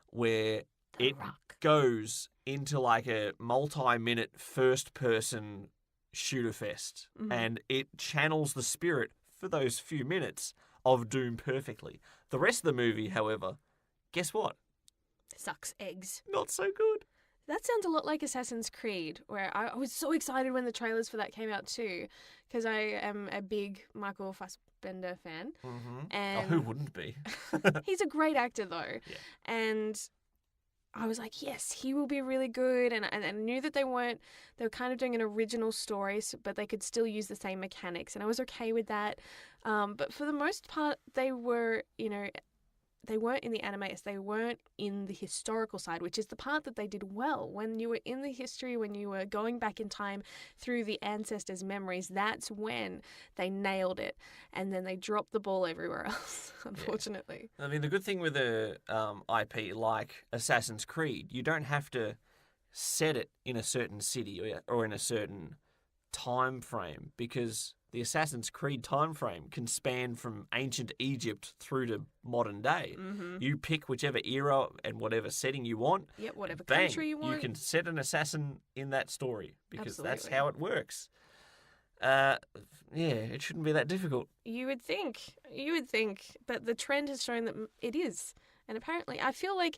where it goes into a multi-minute first-person shooter fest, and it channels the spirit for those few minutes of Doom perfectly. The rest of the movie, however, guess what? Sucks eggs. Not so good. That sounds a lot like Assassin's Creed, where I was so excited when the trailers for that came out too, because I am a big Michael Fassbender fan. Mm-hmm. And who wouldn't be? he's a great actor though. Yeah. And I was like, yes, he will be really good. And I knew that they were kind of doing an original story, but they could still use the same mechanics. And I was okay with that. But for the most part, they were, they weren't in the animators. They weren't in the historical side, which is the part that they did well. When you were in the history, when you were going back in time through the ancestors' memories, that's when they nailed it. And then they dropped the ball everywhere else, unfortunately. Yeah. I mean, the good thing with a IP like Assassin's Creed, you don't have to set it in a certain city or in a certain time frame, because the Assassin's Creed time frame can span from ancient Egypt through to modern day. Mm-hmm. You pick whichever era and whatever setting you want. Yep, whatever bang, country you want. You can set an assassin in that story, because that's Absolutely. how it works. It shouldn't be that difficult. You would think, but the trend has shown that it is. And apparently, I feel like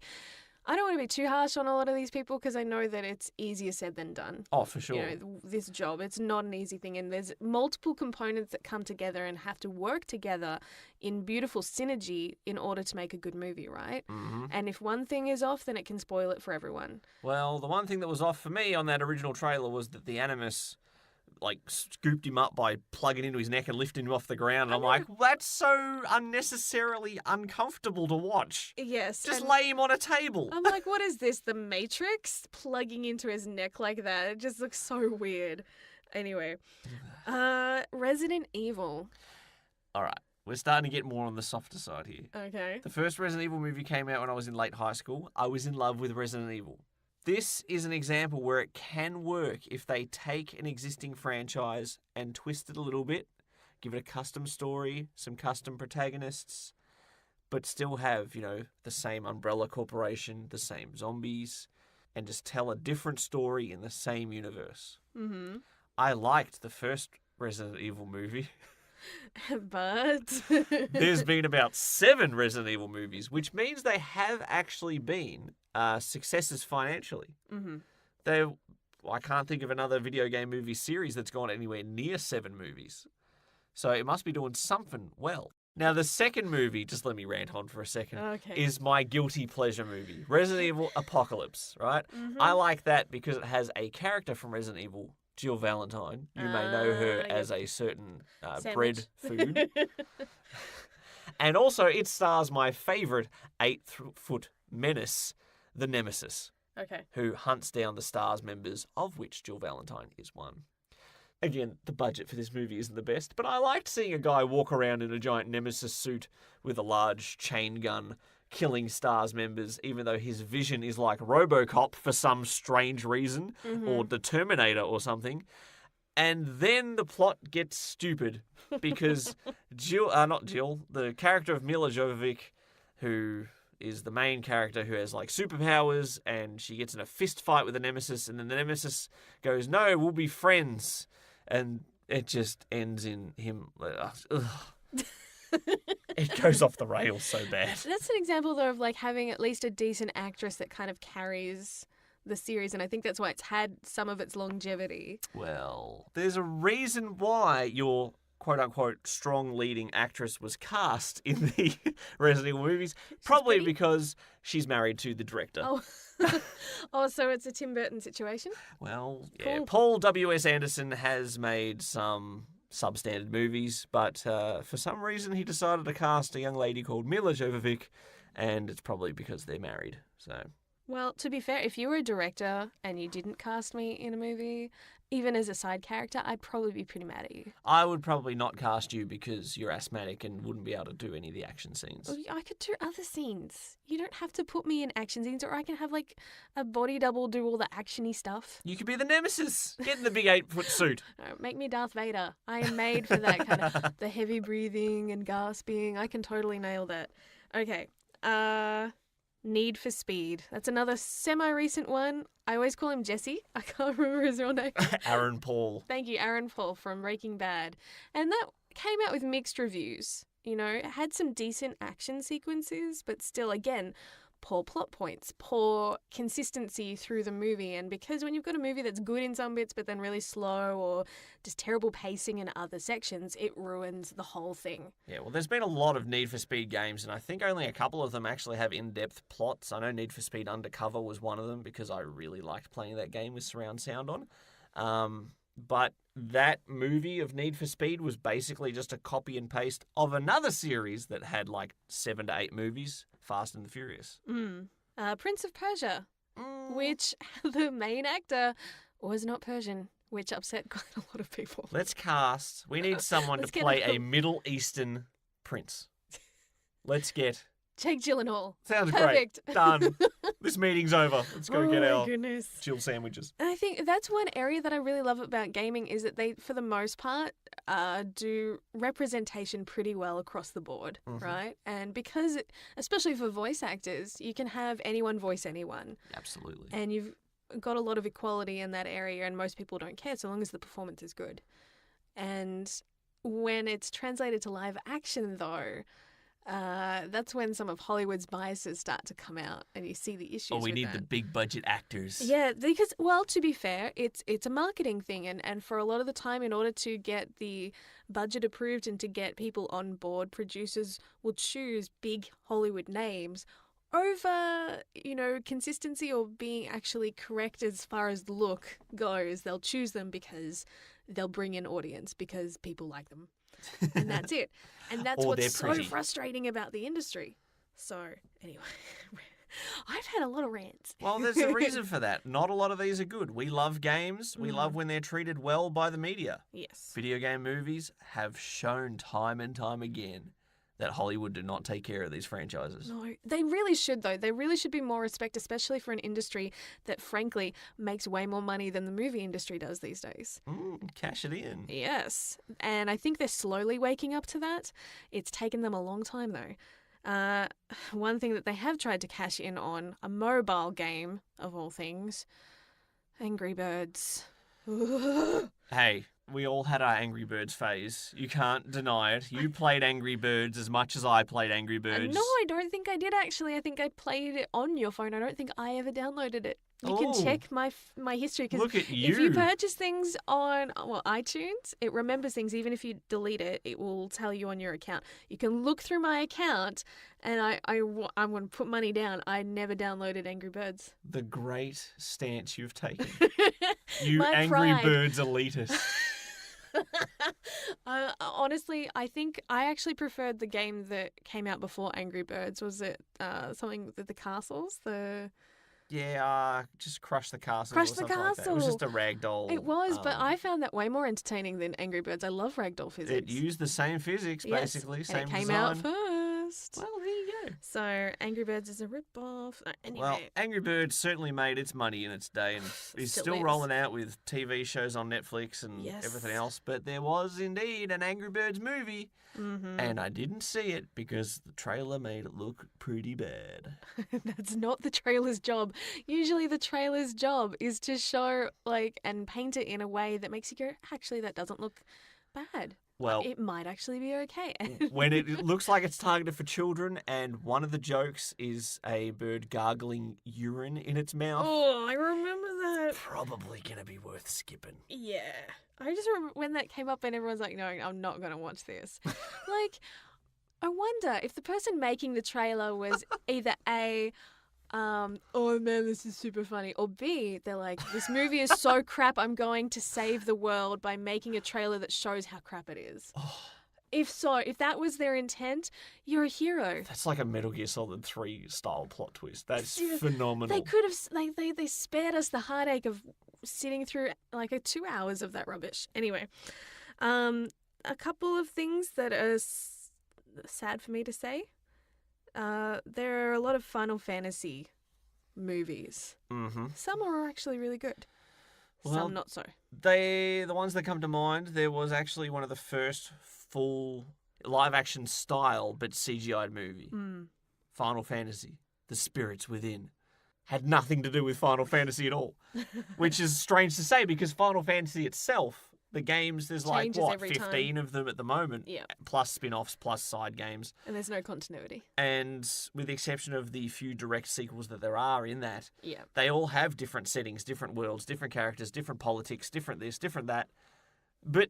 I don't want to be too harsh on a lot of these people, because I know that it's easier said than done. Oh, for sure. This job, it's not an easy thing, and there's multiple components that come together and have to work together in beautiful synergy in order to make a good movie, right? Mm-hmm. And if one thing is off, then it can spoil it for everyone. Well, the one thing that was off for me on that original trailer was that the Animus scooped him up by plugging into his neck and lifting him off the ground. And I'm like, that's so unnecessarily uncomfortable to watch. Yes. Just lay him on a table. I'm like, what is this? The Matrix plugging into his neck like that? It just looks so weird. Anyway, Resident Evil. All right. We're starting to get more on the softer side here. Okay. The first Resident Evil movie came out when I was in late high school. I was in love with Resident Evil. This is an example where it can work if they take an existing franchise and twist it a little bit, give it a custom story, some custom protagonists, but still have, the same Umbrella Corporation, the same zombies, and just tell a different story in the same universe. Mm-hmm. I liked the first Resident Evil movie. But there's been about 7 Resident Evil movies, which means they have actually been successes financially. Mm-hmm. I can't think of another video game movie series that's gone anywhere near 7 movies. So it must be doing something well. Now, the second movie, just let me rant on for a second, is my guilty pleasure movie, Resident Evil Apocalypse, right? Mm-hmm. I like that because it has a character from Resident Evil, Jill Valentine. You may know her as a certain bread food. And also, it stars my favourite 8-foot menace, the Nemesis, who hunts down the STARS members, of which Jill Valentine is one. Again, the budget for this movie isn't the best, but I liked seeing a guy walk around in a giant Nemesis suit with a large chain gun, killing STARS members, even though his vision is like RoboCop for some strange reason, or the Terminator or something. And then the plot gets stupid because the character of Mila Jovovich, who is the main character who has superpowers, and she gets in a fist fight with the Nemesis, and then the Nemesis goes, "No, we'll be friends," and it just ends in him. It goes off the rails so bad. That's an example, though, of having at least a decent actress that kind of carries the series, and I think that's why it's had some of its longevity. Well, there's a reason why your quote-unquote strong leading actress was cast in the Resident Evil movies. Probably because she's married to the director. Oh, so it's a Tim Burton situation? Well, yeah. Cool. Paul W.S. Anderson has made some substandard movies, but for some reason he decided to cast a young lady called Mila Jovovich, and it's probably because they're married. So, well, to be fair, if you were a director and you didn't cast me in a movie, even as a side character, I'd probably be pretty mad at you. I would probably not cast you because you're asthmatic and wouldn't be able to do any of the action scenes. Well, I could do other scenes. You don't have to put me in action scenes, or I can have a body double do all the actiony stuff. You could be the Nemesis. Get in the big 8-foot suit. Make me Darth Vader. I am made for that kind of the heavy breathing and gasping. I can totally nail that. Okay. Need for Speed. That's another semi-recent one. I always call him Jesse. I can't remember his real name. Aaron Paul. Thank you, Aaron Paul from Breaking Bad. And that came out with mixed reviews. It had some decent action sequences, but still, again, poor plot points, poor consistency through the movie. And because when you've got a movie that's good in some bits but then really slow or just terrible pacing in other sections, it ruins the whole thing. Yeah, well, there's been a lot of Need for Speed games, and I think only a couple of them actually have in-depth plots. I know Need for Speed Undercover was one of them because I really liked playing that game with surround sound on. But that movie of Need for Speed was basically just a copy and paste of another series that had like 7 to 8 movies, Fast and the Furious. Prince of Persia, which the main actor was not Persian, which upset quite a lot of people. We need someone to play a Middle Eastern prince. Let's get... Jake Gyllenhaal. Sounds Perfect. Great. Done. This meeting's over. Let's go get our Jill sandwiches. And I think that's one area that I really love about gaming is that they, for the most part, do representation pretty well across the board, right? And because, especially for voice actors, you can have anyone voice anyone. Absolutely. And you've got a lot of equality in that area, and most people don't care so long as the performance is good. And when it's translated to live action, though... that's when some of Hollywood's biases start to come out and you see the issues. We need the big budget actors. Yeah, because, well, to be fair, it's a marketing thing. And for a lot of the time, in order to get the budget approved and to get people on board, producers will choose big Hollywood names over, consistency or being actually correct as far as the look goes. They'll choose them because they'll bring in audience because people like them. And that's it. And that's what's so frustrating about the industry. So, anyway, I've had a lot of rants. Well, there's a reason for that. Not a lot of these are good. We love games. We love when they're treated well by the media. Yes. Video game movies have shown time and time again that Hollywood do not take care of these franchises. No, they really should, though. They really should be more respect, especially for an industry that, frankly, makes way more money than the movie industry does these days. Cash it in. Yes. And I think they're slowly waking up to that. It's taken them a long time, though. One thing that they have tried to cash in on, a mobile game, of all things, Angry Birds. Hey, we all had our Angry Birds phase. You can't deny it. You played Angry Birds as much as I played Angry Birds. No, I don't think I did, actually. I think I played it on your phone. I don't think I ever downloaded it. You can check my history. Look at you. If you purchase things on iTunes, it remembers things. Even if you delete it, it will tell you on your account. You can look through my account, and I'm going to put money down. I never downloaded Angry Birds. The great stance you've taken. You My Angry pride. Birds elitist. Honestly, I think I actually preferred the game that came out before Angry Birds. Was it something with the castles? Just Crush the Castle. Crush or the something like that. It was Castle. just a ragdoll. It was, but I found that way more entertaining than Angry Birds. I love ragdoll physics. It used the same physics, basically, yes, same and it came design. out first. Well, there you go. So Angry Birds is a rip-off. Anyway. Well, Angry Birds certainly made its money in its day and is still rolling out with TV shows on Netflix and everything else. But there was indeed an Angry Birds movie, and I didn't see it because the trailer made it look pretty bad. That's not the trailer's job. Usually the trailer's job is to show, and paint it in a way that makes you go, actually, that doesn't look bad. Well, it might actually be okay. When it looks like it's targeted for children and one of the jokes is a bird gargling urine in its mouth. Oh, I remember that. Probably going to be worth skipping. Yeah. I just remember when that came up and everyone's like, no, I'm not going to watch this. I wonder if the person making the trailer was either A, oh man, this is super funny, or B, they're like, this movie is so crap, I'm going to save the world by making a trailer that shows how crap it is. If that was their intent, you're a hero. That's like a Metal Gear Solid 3 style plot twist. That's phenomenal. They could have, they spared us the heartache of sitting through 2 hours of that rubbish. Anyway, a couple of things that are sad for me to say. There are a lot of Final Fantasy movies. Some are actually really good. Some not so. The ones that come to mind, there was actually one of the first full live-action style but CGI'd movie. Final Fantasy, The Spirits Within. Had nothing to do with Final Fantasy at all. Which is strange to say because Final Fantasy itself The games, there's Changes like, every 15 of them at the moment, Yeah. plus spin-offs, plus side games. And there's no continuity. And with the exception of the few direct sequels that there are in that, Yeah. they all have different settings, different worlds, different characters, different politics, different this, different that. But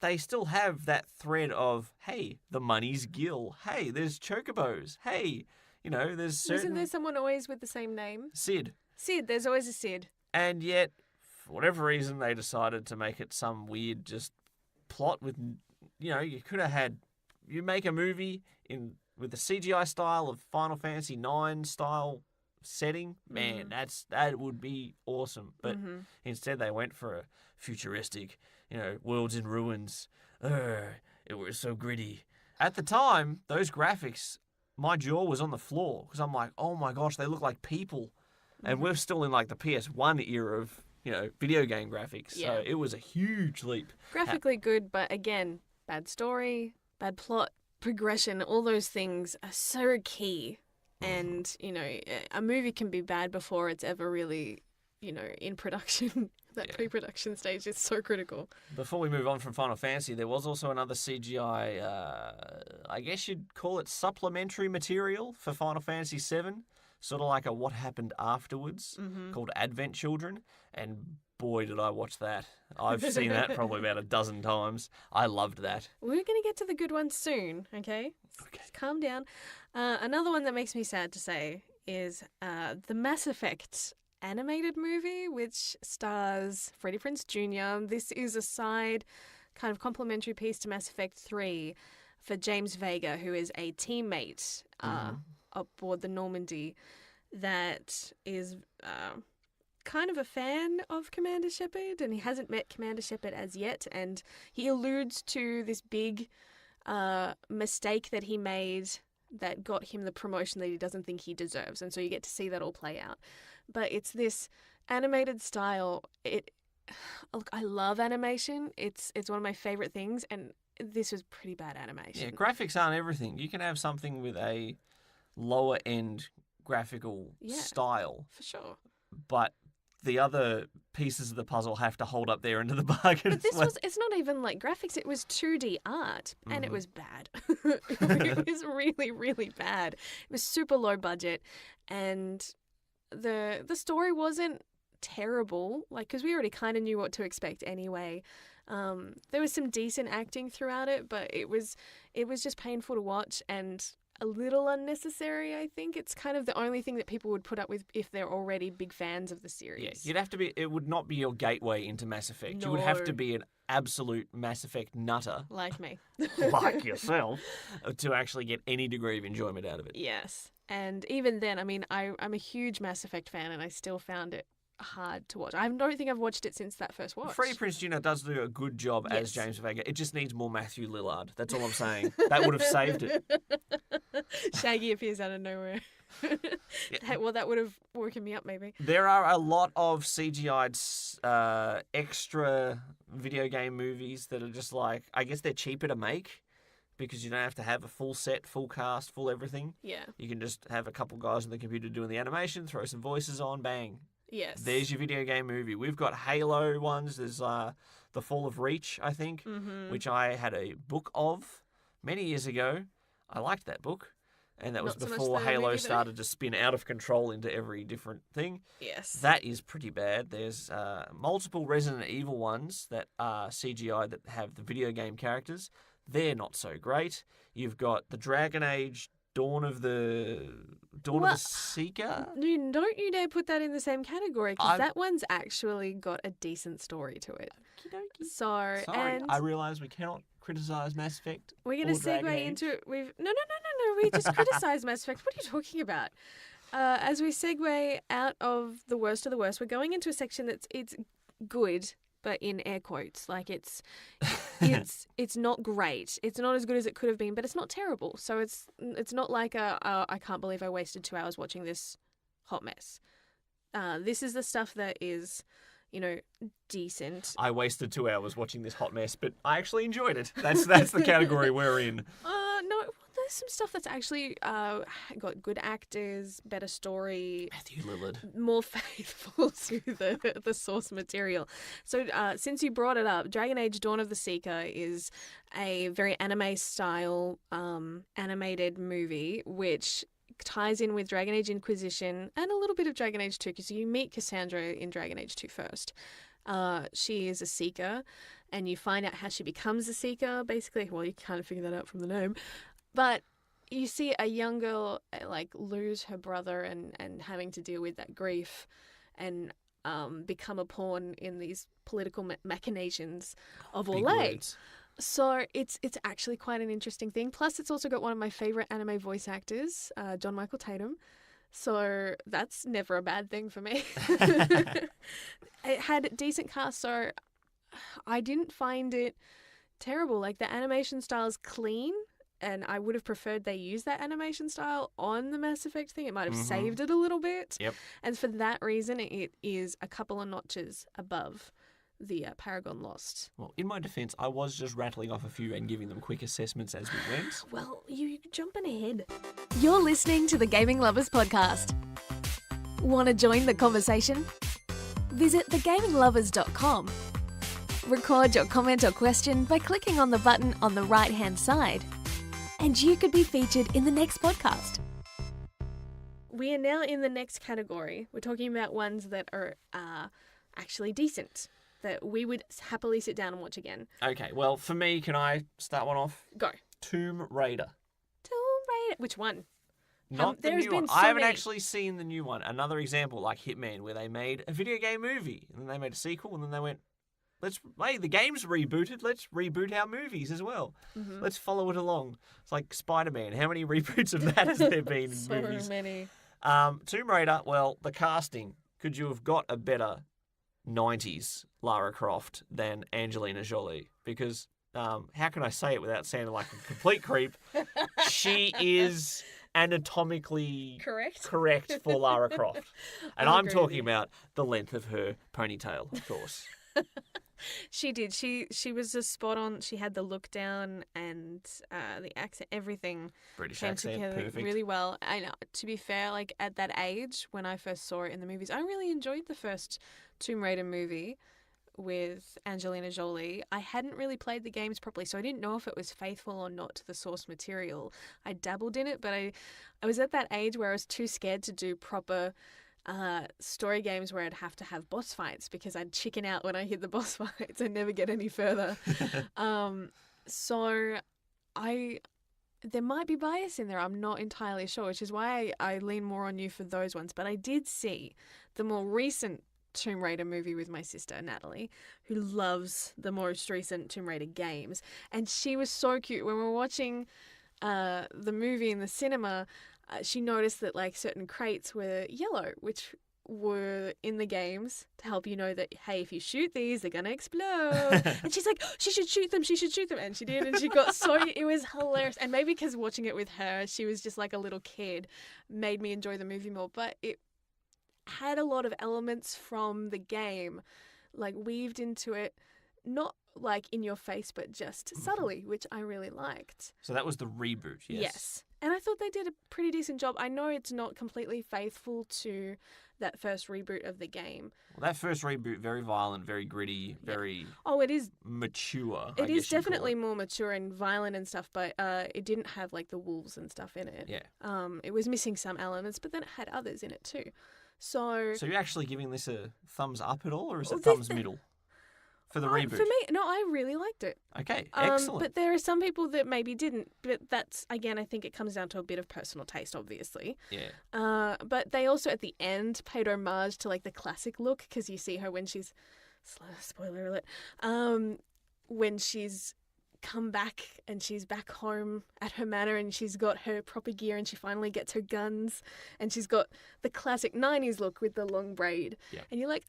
they still have that thread of, hey, the money's gill. Hey, there's chocobos. Hey, there's certain... Isn't there someone always with the same name? Sid. Sid, there's always a Sid. And yet, for whatever reason, they decided to make it some weird just plot with, you could have had... You make a movie with the CGI style of Final Fantasy IX style setting, man, that would be awesome. But instead they went for a futuristic, worlds in ruins. It was so gritty. At the time, those graphics, my jaw was on the floor because I'm like, oh my gosh, they look like people. And we're still in like the PS1 era of, video game graphics. Yeah. So it was a huge leap. Graphically good, but again, bad story, bad plot, progression, all those things are so key. And, a movie can be bad before it's ever really, in production. That pre-production stage is so critical. Before we move on from Final Fantasy, there was also another CGI, I guess you'd call it supplementary material for Final Fantasy VII. Sort of like a what happened afterwards, called Advent Children. And boy, did I watch that. I've seen that probably about a dozen times. I loved that. We're going to get to the good ones soon, okay? Just calm down. Another one that makes me sad to say is the Mass Effect animated movie, which stars Freddie Prinze Jr. This is a side kind of complementary piece to Mass Effect 3 for James Vega, who is a teammate aboard the Normandy that is kind of a fan of Commander Shepard, and he hasn't met Commander Shepard as yet, and he alludes to this big mistake that he made that got him the promotion that he doesn't think he deserves, and so you get to see that all play out. But it's this animated style. Look, I love animation. It's one of my favorite things, and this was pretty bad animation. Yeah, graphics aren't everything. You can have something with a lower end graphical style, for sure. But the other pieces of the puzzle have to hold up their end of the bargain. But it's not even like graphics, it was 2D art, and it was bad. It was really, really bad. It was super low budget, and the story wasn't terrible, like, because we already kind of knew what to expect anyway. There was some decent acting throughout it, but it was just painful to watch and a little unnecessary, I think. It's kind of the only thing that people would put up with if they're already big fans of the series. Yeah, you'd have to be. It would not be your gateway into Mass Effect. No. You would have to be an absolute Mass Effect nutter, Like me. like yourself, to actually get any degree of enjoyment out of it. Yes. And even then, I mean, I'm a huge Mass Effect fan, and I still found it hard to watch. I don't think I've watched it since that first watch. Freddie Prinze Jr. does do a good job as James Vega. It just needs more Matthew Lillard. That's all I'm saying. That would have saved it. Shaggy appears out of nowhere. Well, that would have woken me up, maybe. There are a lot of CGI'd extra video game movies that are just like, I guess they're cheaper to make because you don't have to have a full set, full cast, full everything. Yeah. You can just have a couple guys on the computer doing the animation, throw some voices on, bang. Yes. There's your video game movie. We've got Halo ones. There's The Fall of Reach, I think, which I had a book of many years ago. I liked that book. And that was before Halo started to spin out of control into every different thing. Yes. That is pretty bad. There's multiple Resident Evil ones that are CGI that have the video game characters. They're not so great. You've got the Dragon Age Dawn of the Seeker. Don't you dare put that in the same category, because that one's actually got a decent story to it. Okey-dokey. Sorry, I realise we cannot criticise Mass Effect. We're going to segue into it. No. We just criticised Mass Effect. What are you talking about? As we segue out of the worst, we're going into a section it's good, but in air quotes. Like it's not great. It's not as good as it could have been, but it's not terrible. So it's not like I can't believe I wasted 2 hours watching this hot mess. This is the stuff that is, decent. I wasted 2 hours watching this hot mess, but I actually enjoyed it. That's the category we're in. No, there's some stuff that's actually got good actors, better story, Matthew Lillard, more faithful to the source material. So since you brought it up, Dragon Age Dawn of the Seeker is a very anime-style animated movie, which ties in with Dragon Age Inquisition and a little bit of Dragon Age 2, because you meet Cassandra in Dragon Age 2 first. She is a Seeker, and you find out how she becomes a Seeker, basically. Well, you kind of figure that out from the name. But you see a young girl, lose her brother and having to deal with that grief and become a pawn in these political machinations of Orlais. So it's actually quite an interesting thing. Plus, it's also got one of my favourite anime voice actors, John Michael Tatum. So that's never a bad thing for me. It had a decent cast, so I didn't find it terrible. Like, the animation style is clean, and I would have preferred they use that animation style on the Mass Effect thing. It might have saved it a little bit. Yep. And for that reason, it is a couple of notches above the Paragon Lost. Well, in my defence, I was just rattling off a few and giving them quick assessments as we went. Well, you're jumping ahead. You're listening to the Gaming Lovers Podcast. Want to join the conversation? Visit thegaminglovers.com. Record your comment or question by clicking on the button on the right-hand side, and you could be featured in the next podcast. We are now in the next category. We're talking about ones that are actually decent, that we would happily sit down and watch again. Okay, well, for me, can I start one off? Go. Tomb Raider. Which one? Not the there's new been one. so I haven't many. actually seen the new one. Another example, like Hitman, where they made a video game movie, and then they made a sequel, and then they went, the game's rebooted, let's reboot our movies as well. Mm-hmm. Let's follow it along. It's like Spider-Man. How many reboots of that has there been in So movies? many. Tomb Raider, well, the casting. Could you have got a better 90s Lara Croft than Angelina Jolie? Because how can I say it without sounding like a complete creep? She is anatomically Correct for Lara Croft. And I'll I'm agree with talking you. about the length of her ponytail, of course. She did. She was just spot on. She had the look down and the accent, everything British came accent, together perfect. really well. I know. To be fair, like at that age when I first saw it in the movies, I really enjoyed the first Tomb Raider movie with Angelina Jolie. I hadn't really played the games properly, so I didn't know if it was faithful or not to the source material. I dabbled in it, but I was at that age where I was too scared to do proper story games where I'd have to have boss fights, because I'd chicken out when I hit the boss fights and never get any further. So there might be bias in there. I'm not entirely sure, which is why I lean more on you for those ones. But I did see the more recent Tomb Raider movie with my sister, Natalie, who loves the most recent Tomb Raider games. And she was so cute. When we were watching the movie in the cinema, she noticed that like certain crates were yellow, which were in the games to help you know that, hey, if you shoot these, they're going to explode. And she's like, she should shoot them. And she did. And she got it was hilarious. And maybe because watching it with her, she was just like a little kid, made me enjoy the movie more. But it had a lot of elements from the game, like weaved into it, not like in your face, but just subtly, which I really liked. So that was the reboot, yes? Yes. And I thought they did a pretty decent job. I know it's not completely faithful to that first reboot of the game. Well, that first reboot, very violent, very gritty, very it is mature. It is definitely more mature and violent and stuff, but it didn't have like the wolves and stuff in it. Yeah. It was missing some elements, but then it had others in it too. So you're actually giving this a thumbs up at all, or is it Well, thumbs middle for the reboot? For me, no, I really liked it. Okay, excellent. But there are some people that maybe didn't. But that's, again, I think it comes down to a bit of personal taste, obviously. Yeah. But they also, at the end, paid homage to like the classic look, because you see her when she's, spoiler alert, when she's come back and she's back home at her manor and she's got her proper gear and she finally gets her guns and she's got the classic 90s look with the long braid. Yeah. And you're like,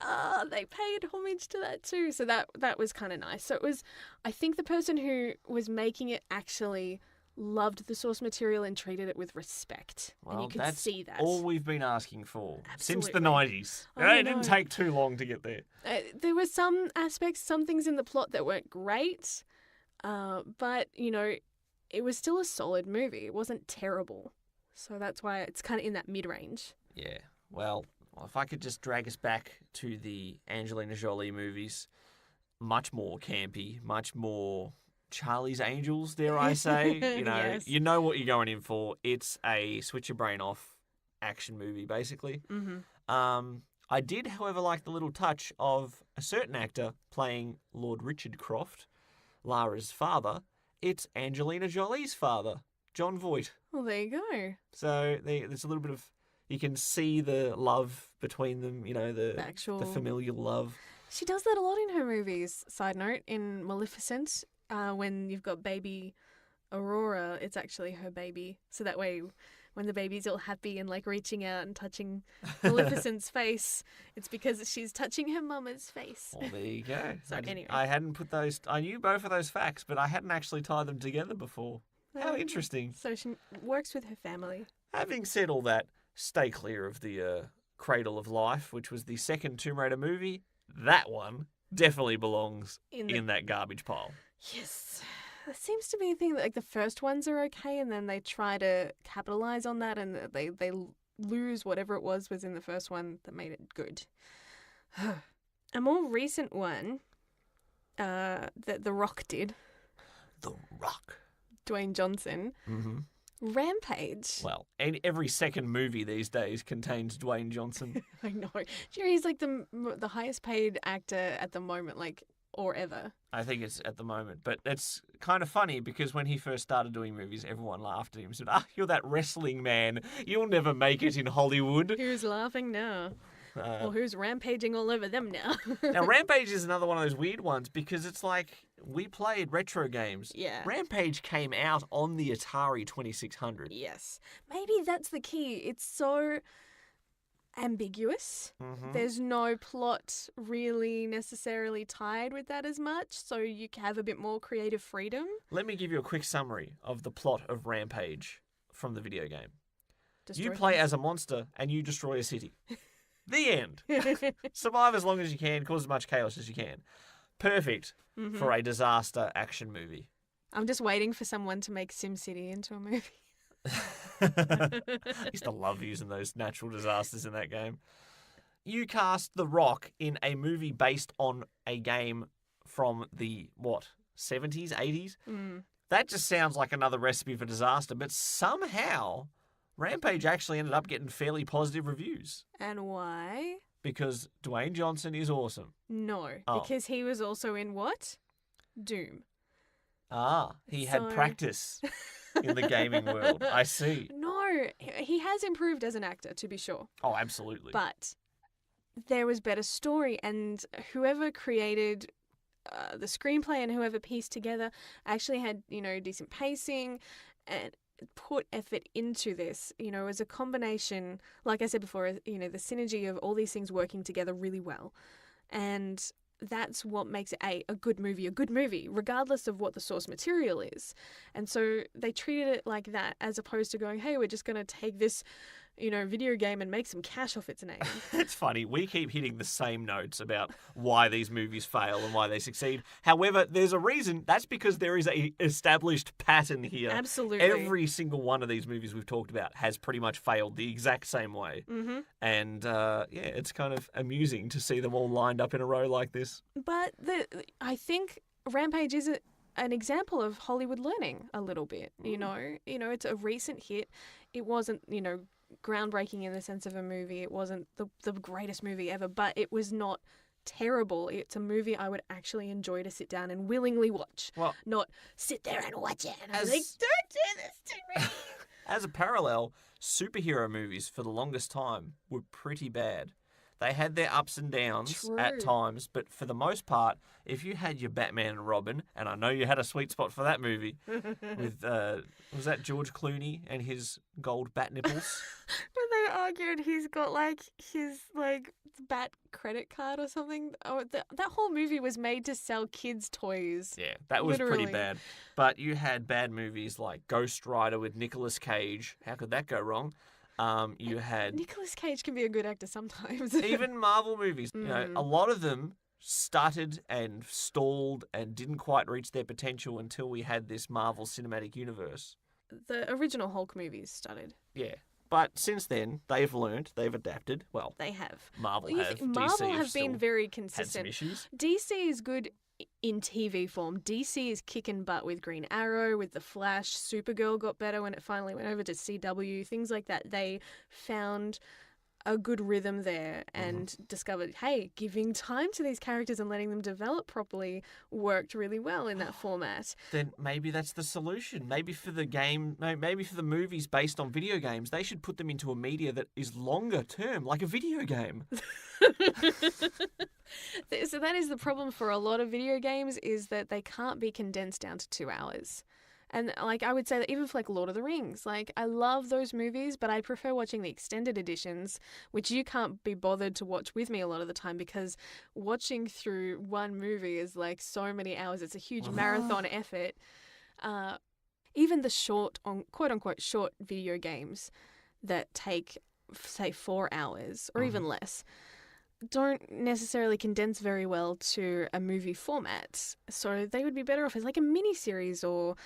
they paid homage to that too. So that was kind of nice. So it was, I think the person who was making it actually loved the source material and treated it with respect. Well, and you could that's see that. all we've been asking for since the Absolutely. 90s. I It didn't know. take too long to get there. There were some aspects, some things in the plot that weren't great. But, you know, it was still a solid movie. It wasn't terrible. So that's why it's kind of in that mid-range. Yeah. Well, if I could just drag us back to the Angelina Jolie movies, much more campy, much more Charlie's Angels, dare I say. Yes. You know what you're going in for. It's a switch your brain off action movie, basically. Mm-hmm. I did, however, like the little touch of a certain actor playing Lord Richard Croft, Lara's father. It's Angelina Jolie's father, John Voight. Well, there you go. So there's a little bit of, you can see the love between them, the familial love. She does that a lot in her movies. Side note, in Maleficent, when you've got baby Aurora, it's actually her baby. So that way, when the baby's all happy and like reaching out and touching Maleficent's face, it's because she's touching her mama's face. Well, there you go. So anyway. I hadn't put those, I knew both of those facts, but I hadn't actually tied them together before. How interesting. So she works with her family. Having said all that, stay clear of the Cradle of Life, which was the second Tomb Raider movie. That one definitely belongs in that garbage pile. Yes. There seems to be a thing that like the first ones are okay and then they try to capitalize on that and they lose whatever it was in the first one that made it good. A more recent one that The Rock did. The Rock. Dwayne Johnson. Mm-hmm. Rampage. Well, every second movie these days contains Dwayne Johnson. I know. Sure, he's like the highest paid actor at the moment, like, or ever. I think it's at the moment. But it's kind of funny because when he first started doing movies, everyone laughed at him and said, you're that wrestling man. You'll never make it in Hollywood. Who's laughing now? Or who's rampaging all over them now? Now, Rampage is another one of those weird ones because it's like we played retro games. Yeah. Rampage came out on the Atari 2600. Yes. Maybe that's the key. It's so ambiguous. Mm-hmm. There's no plot really necessarily tied with that as much, so you can have a bit more creative freedom. Let me give you a quick summary of the plot of Rampage from the video game. Destroy you play things. as a monster and you destroy a city. The end. Survive as long as you can, cause as much chaos as you can. Perfect for a disaster action movie. I'm just waiting for someone to make SimCity into a movie. I used to love using those natural disasters in that game. You cast The Rock in a movie based on a game from the, 70s, 80s? That just sounds like another recipe for disaster, but somehow Rampage actually ended up getting fairly positive reviews. And why? Because Dwayne Johnson is awesome. No, because he was also in what? Doom. He had practice in the gaming world. I see. No, he has improved as an actor, to be sure. Oh, absolutely. But there was better story, and whoever created the screenplay and whoever pieced together actually had, decent pacing and put effort into this, as a combination, like I said before, the synergy of all these things working together really well. And that's what makes it a good movie, regardless of what the source material is. And so they treated it like that, as opposed to going, hey, we're just going to take this, video game and make some cash off its name. It's funny. We keep hitting the same notes about why these movies fail and why they succeed. However, there's a reason. That's because there is a established pattern here. Absolutely. Every single one of these movies we've talked about has pretty much failed the exact same way. Mm-hmm. And, it's kind of amusing to see them all lined up in a row like this. But I think Rampage is an example of Hollywood learning a little bit. It's a recent hit. It wasn't, groundbreaking in the sense of a movie. It wasn't the greatest movie ever, but it was not terrible. It's a movie I would actually enjoy to sit down and willingly watch. Well, not sit there and watch it. And I'm like, don't do this to me. As a parallel, superhero movies for the longest time were pretty bad. They had their ups and downs at times, but for the most part, if you had your Batman and Robin, and I know you had a sweet spot for that movie, with, was that George Clooney and his gold bat nipples? When they argued he's got, his, bat credit card or something. Oh, that whole movie was made to sell kids' toys. Yeah, that was Literally. pretty bad. But you had bad movies like Ghost Rider with Nicolas Cage. How could that go wrong? You had Nicolas Cage can be a good actor sometimes. even Marvel movies. A lot of them stuttered and stalled and didn't quite reach their potential until we had this Marvel Cinematic Universe. The original Hulk movies started. Yeah. But since then, they've learned, they've adapted. Well, They have. Marvel You have. think Marvel DC have been still very had some consistent. issues. DC is good in TV form. DC is kicking butt with Green Arrow, with The Flash. Supergirl got better when it finally went over to CW. Things like that. They found a good rhythm there and discovered, hey, giving time to these characters and letting them develop properly worked really well in that format. Then maybe that's the solution. Maybe for the game, no, maybe for the movies based on video games, they should put them into a media that is longer term, like a video game. So that is the problem for a lot of video games, is that they can't be condensed down to 2 hours. And like I would say that even for like Lord of the Rings, like I love those movies, but I prefer watching the extended editions, which you can't be bothered to watch with me a lot of the time, because watching through one movie is like so many hours. It's a huge marathon effort. Even the short, quote unquote, short video games that take, say, 4 hours or even less, don't necessarily condense very well to a movie format. So they would be better off as like a mini-series or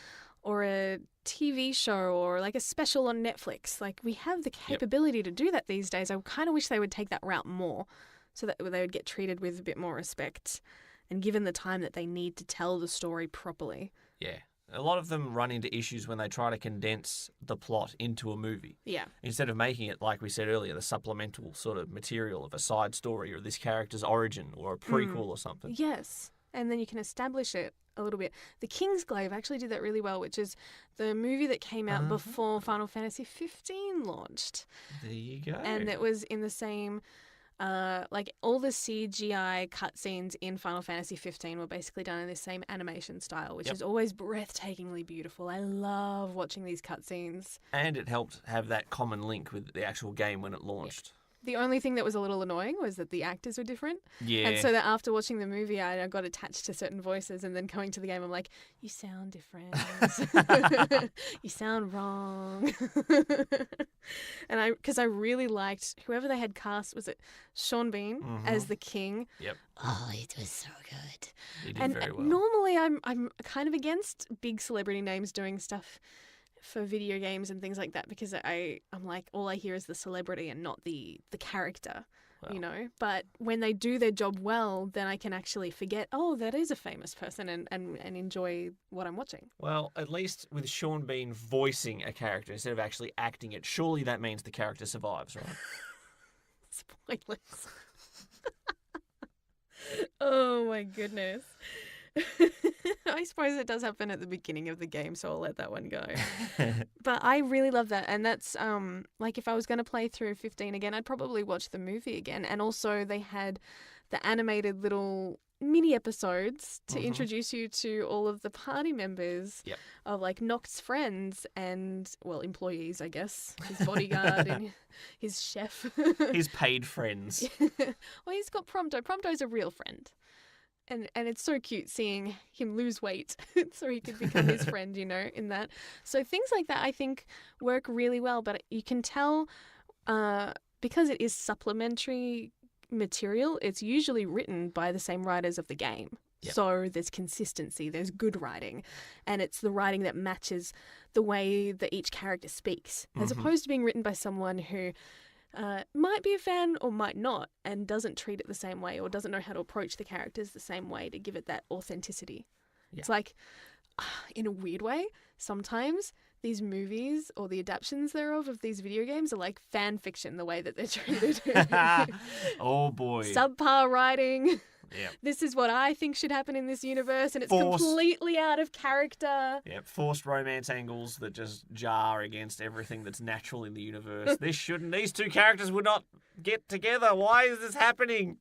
a TV show or like a special on Netflix. Like, we have the capability to do that these days. I kind of wish they would take that route more, so that they would get treated with a bit more respect and given the time that they need to tell the story properly. Yeah. A lot of them run into issues when they try to condense the plot into a movie. Yeah. Instead of making it, like we said earlier, the supplemental sort of material of a side story or this character's origin or a prequel or something. Yes. And then you can establish it a little bit. The Kingsglaive actually did that really well, which is the movie that came out before Final Fantasy 15 launched. There you go. And it was in the same, like all the CGI cutscenes in Final Fantasy 15 were basically done in the same animation style, which is always breathtakingly beautiful. I love watching these cutscenes. And it helped have that common link with the actual game when it launched. The only thing that was a little annoying was that the actors were different. Yeah. And so that after watching the movie, I got attached to certain voices, and then coming to the game, I'm like, you sound different. You sound wrong. And because I really liked whoever they had cast, was it Sean Bean as the king? Yep. Oh, it was so good. He did very well. Normally I'm kind of against big celebrity names doing stuff for video games and things like that, because I'm like, all I hear is the celebrity and not the character, you know. But when they do their job well, then I can actually forget, oh, that is a famous person, and enjoy what I'm watching. Well, at least with Sean Bean voicing a character instead of actually acting it, surely that means the character survives, right? Spoilers. Oh my goodness. I suppose it does happen at the beginning of the game, so I'll let that one go. But I really love that, and that's like, if I was going to play through 15 again, I'd probably watch the movie again. And also they had the animated little mini episodes to introduce you to all of the party members of like Noct's friends and, well, employees, I guess, his bodyguard and his chef. His paid friends. Well, he's got Prompto. Prompto's a real friend. And it's so cute seeing him lose weight so he could become his friend, you know, in that. So things like that I think work really well. But you can tell because it is supplementary material, it's usually written by the same writers of the game. Yep. So there's consistency, there's good writing, and it's the writing that matches the way that each character speaks, as opposed to being written by someone who might be a fan or might not, and doesn't treat it the same way or doesn't know how to approach the characters the same way to give it that authenticity. Yeah. It's like, in a weird way, sometimes these movies or the adaptions thereof of these video games are like fan fiction, the way that they're treated. Oh boy. Subpar writing. Yep. This is what I think should happen in this universe, and it's completely out of character. Yep, forced romance angles that just jar against everything that's natural in the universe. These two characters would not get together. Why is this happening?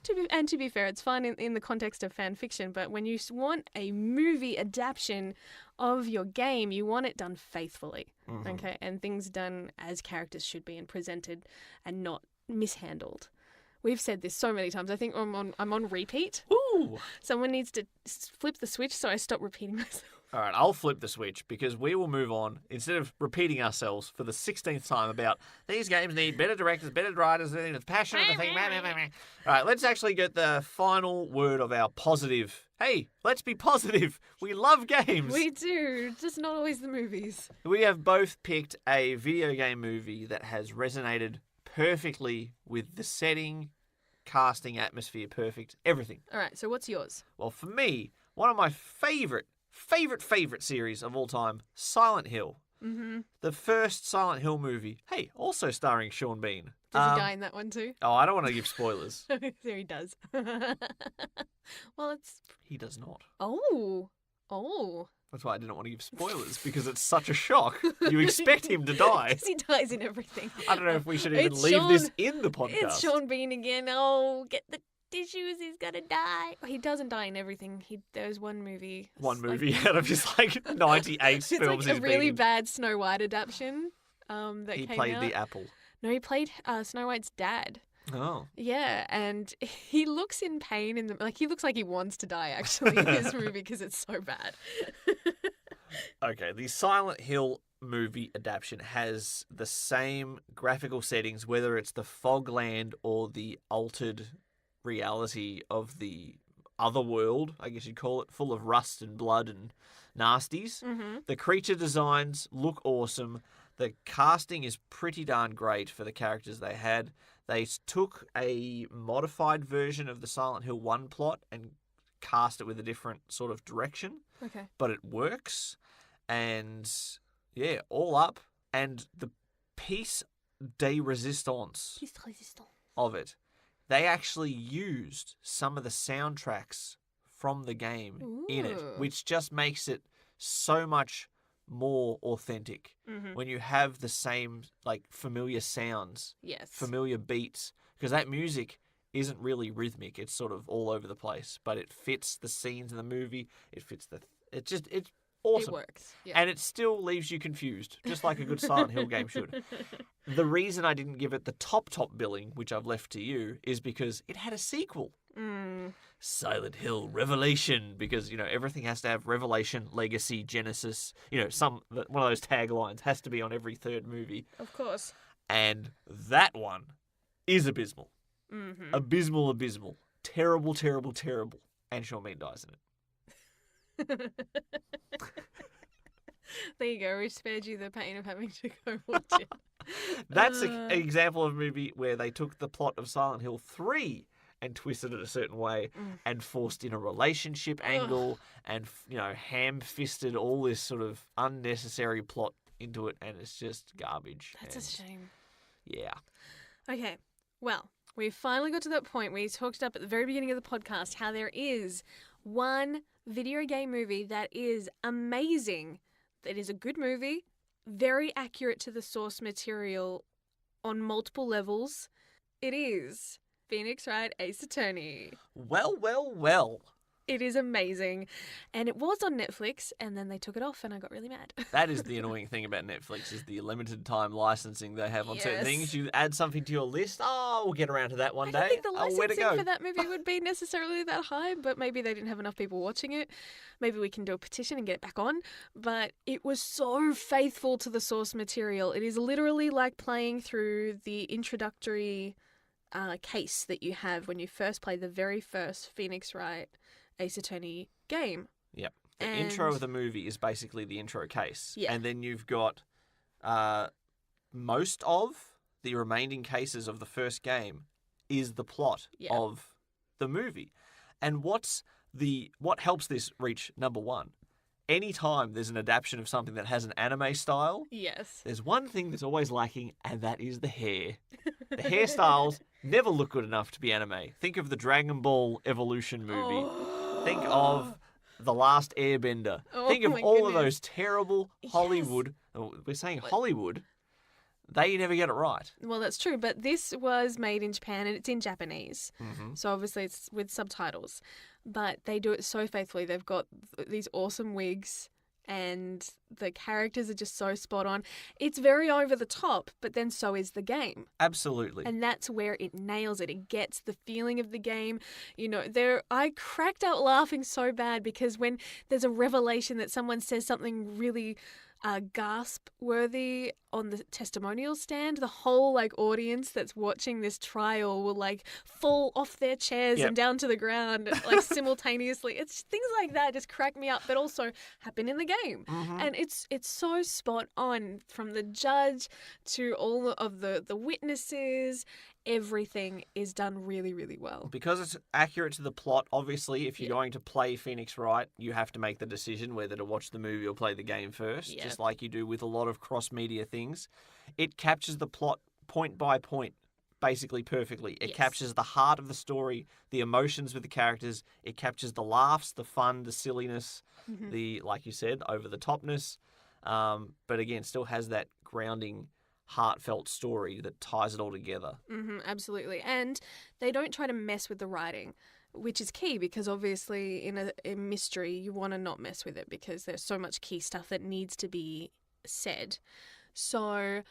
To be fair, it's fine in the context of fan fiction, but when you want a movie adaptation of your game, you want it done faithfully, okay, and things done as characters should be and presented, and not mishandled. We've said this so many times. I think I'm on repeat. Ooh. Someone needs to flip the switch so I stop repeating myself. All right, I'll flip the switch because we will move on instead of repeating ourselves for the 16th time about these games need better directors, better writers, they need the passion of the thing. All right, let's actually get the final word of our positive. Hey, let's be positive. We love games. We do, just not always the movies. We have both picked a video game movie that has resonated perfectly with the setting, casting, atmosphere, perfect, everything. All right, so what's yours? Well, for me, one of my favorite series of all time, Silent Hill. Mm-hmm. The first Silent Hill movie. Hey, also starring Sean Bean. Does he die in that one too? Oh, I don't want to give spoilers. There he does. Well, it's... He does not. Oh. That's why I didn't want to give spoilers, because it's such a shock. You expect him to die. Because he dies in everything. I don't know if we should even It's leave this Sean- in the podcast. It's Sean Bean again. Oh, get the tissues. He's gonna die. He doesn't die in everything. There's one movie. One movie out of his 98 It's films like a he's really been in. bad Snow White adaptation. That He came played out. the apple. No, he played Snow White's dad. Oh. Yeah, and he looks in pain he looks like he wants to die actually in this movie because it's so bad. Okay, the Silent Hill movie adaptation has the same graphical settings, whether it's the Fogland or the altered reality of the other world, I guess you'd call it, full of rust and blood and nasties. Mm-hmm. The creature designs look awesome. The casting is pretty darn great for the characters they had. They took a modified version of the Silent Hill 1 plot and cast it with a different sort of direction. Okay. But it works, and yeah, all up, and the piece de resistance of it, they actually used some of the soundtracks from the game in it, Ooh. which just makes it so much more authentic Mm-hmm. when you have the same like familiar sounds, Yes. familiar beats, because that music isn't really rhythmic. It's sort of all over the place, but it fits the scenes in the movie. It fits it's awesome. It works. Yeah. And it still leaves you confused, just like a good Silent Hill game should. The reason I didn't give it the top billing, which I've left to you, is because it had a sequel. Silent Hill Revelation, because, everything has to have Revelation, Legacy, Genesis. One of those taglines has to be on every third movie. Of course. And that one is abysmal. Mm-hmm. Abysmal. Terrible. And Sean Bean dies in it. There you go. We spared you the pain of having to go watch it. That's an example of a movie where they took the plot of Silent Hill 3 and twisted it a certain way and forced in a relationship angle and, ham-fisted all this sort of unnecessary plot into it, and it's just garbage. That's a shame. Yeah. Okay. Well, we finally got to that point where you talked up at the very beginning of the podcast how there is one video game movie that is amazing. It is a good movie, very accurate to the source material on multiple levels. It is Phoenix Wright Ace Attorney. Well. It is amazing. And it was on Netflix, and then they took it off, and I got really mad. That is the annoying thing about Netflix, is the limited time licensing they have on certain Yes. things. You add something to your list, we'll get around to that one I day. don't think the Where to licensing go? for that movie would be necessarily that high, but maybe they didn't have enough people watching it. Maybe we can do a petition and get it back on. But it was so faithful to the source material. It is literally like playing through the introductory case that you have when you first play the very first Phoenix Wright Ace Attorney game. Yep. The intro of the movie is basically the intro case. Yeah. And then you've got most of the remaining cases of the first game is the plot of the movie. And what helps this reach number one? Anytime there's an adaptation of something that has an anime style, Yes. there's one thing that's always lacking, and that is the hair. The hairstyles never look good enough to be anime. Think of the Dragon Ball Evolution movie. Think of The Last Airbender. Oh Think of my all of goodness. those terrible Hollywood. We're saying Hollywood. They never get it right. Well, that's true, but this was made in Japan and it's in Japanese. Mm-hmm. So obviously it's with subtitles. But they do it so faithfully. They've got these awesome wigs and the characters are just so spot on. It's very over the top, but then so is the game. Absolutely. And that's where it nails it. It gets the feeling of the game. You know, I cracked out laughing so bad because when there's a revelation that someone says something really gasp worthy on the testimonial stand, the whole audience that's watching this trial will fall off their chairs and down to the ground simultaneously. It's things like that just crack me up, but also happen in the game. And it's so spot on, from the judge to all of the witnesses. Everything is done really, really well. Because it's accurate to the plot, obviously, if you're going to play Phoenix Wright, you have to make the decision whether to watch the movie or play the game first, just like you do with a lot of cross-media things. It captures the plot point by point, basically perfectly. It captures the heart of the story, the emotions with the characters. It captures the laughs, the fun, the silliness, the, like you said, over-the-topness. But again, still has that grounding, heartfelt story that ties it all together. Absolutely. And they don't try to mess with the writing, which is key, because obviously in a mystery you want to not mess with it because there's so much key stuff that needs to be said. So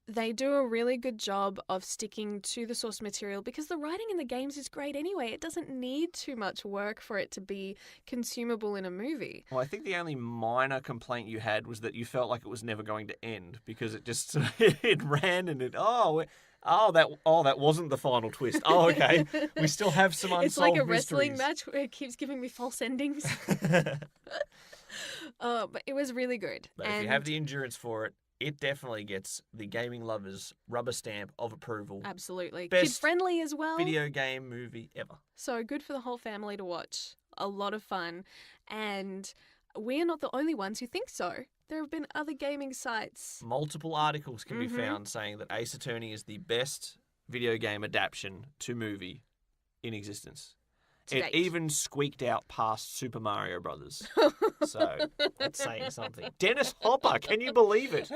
they do a really good job of sticking to the source material because the writing in the games is great anyway. It doesn't need too much work for it to be consumable in a movie. Well, I think the only minor complaint you had was that you felt like it was never going to end because it just it ran and that wasn't the final twist. Oh, okay. We still have some unsolved mysteries. It's like a mysteries. wrestling match where it keeps giving me false endings. But it was really good. But if you have the endurance for it, it definitely gets the gaming lovers' rubber stamp of approval. Absolutely. Best kid-friendly as well. Video game movie ever. So good for the whole family to watch. A lot of fun. And we're not the only ones who think so. There have been other gaming sites. Multiple articles can be found saying that Ace Attorney is the best video game adaptation to movie in existence. It even squeaked out past Super Mario Brothers. So that's saying something. Dennis Hopper, can you believe it?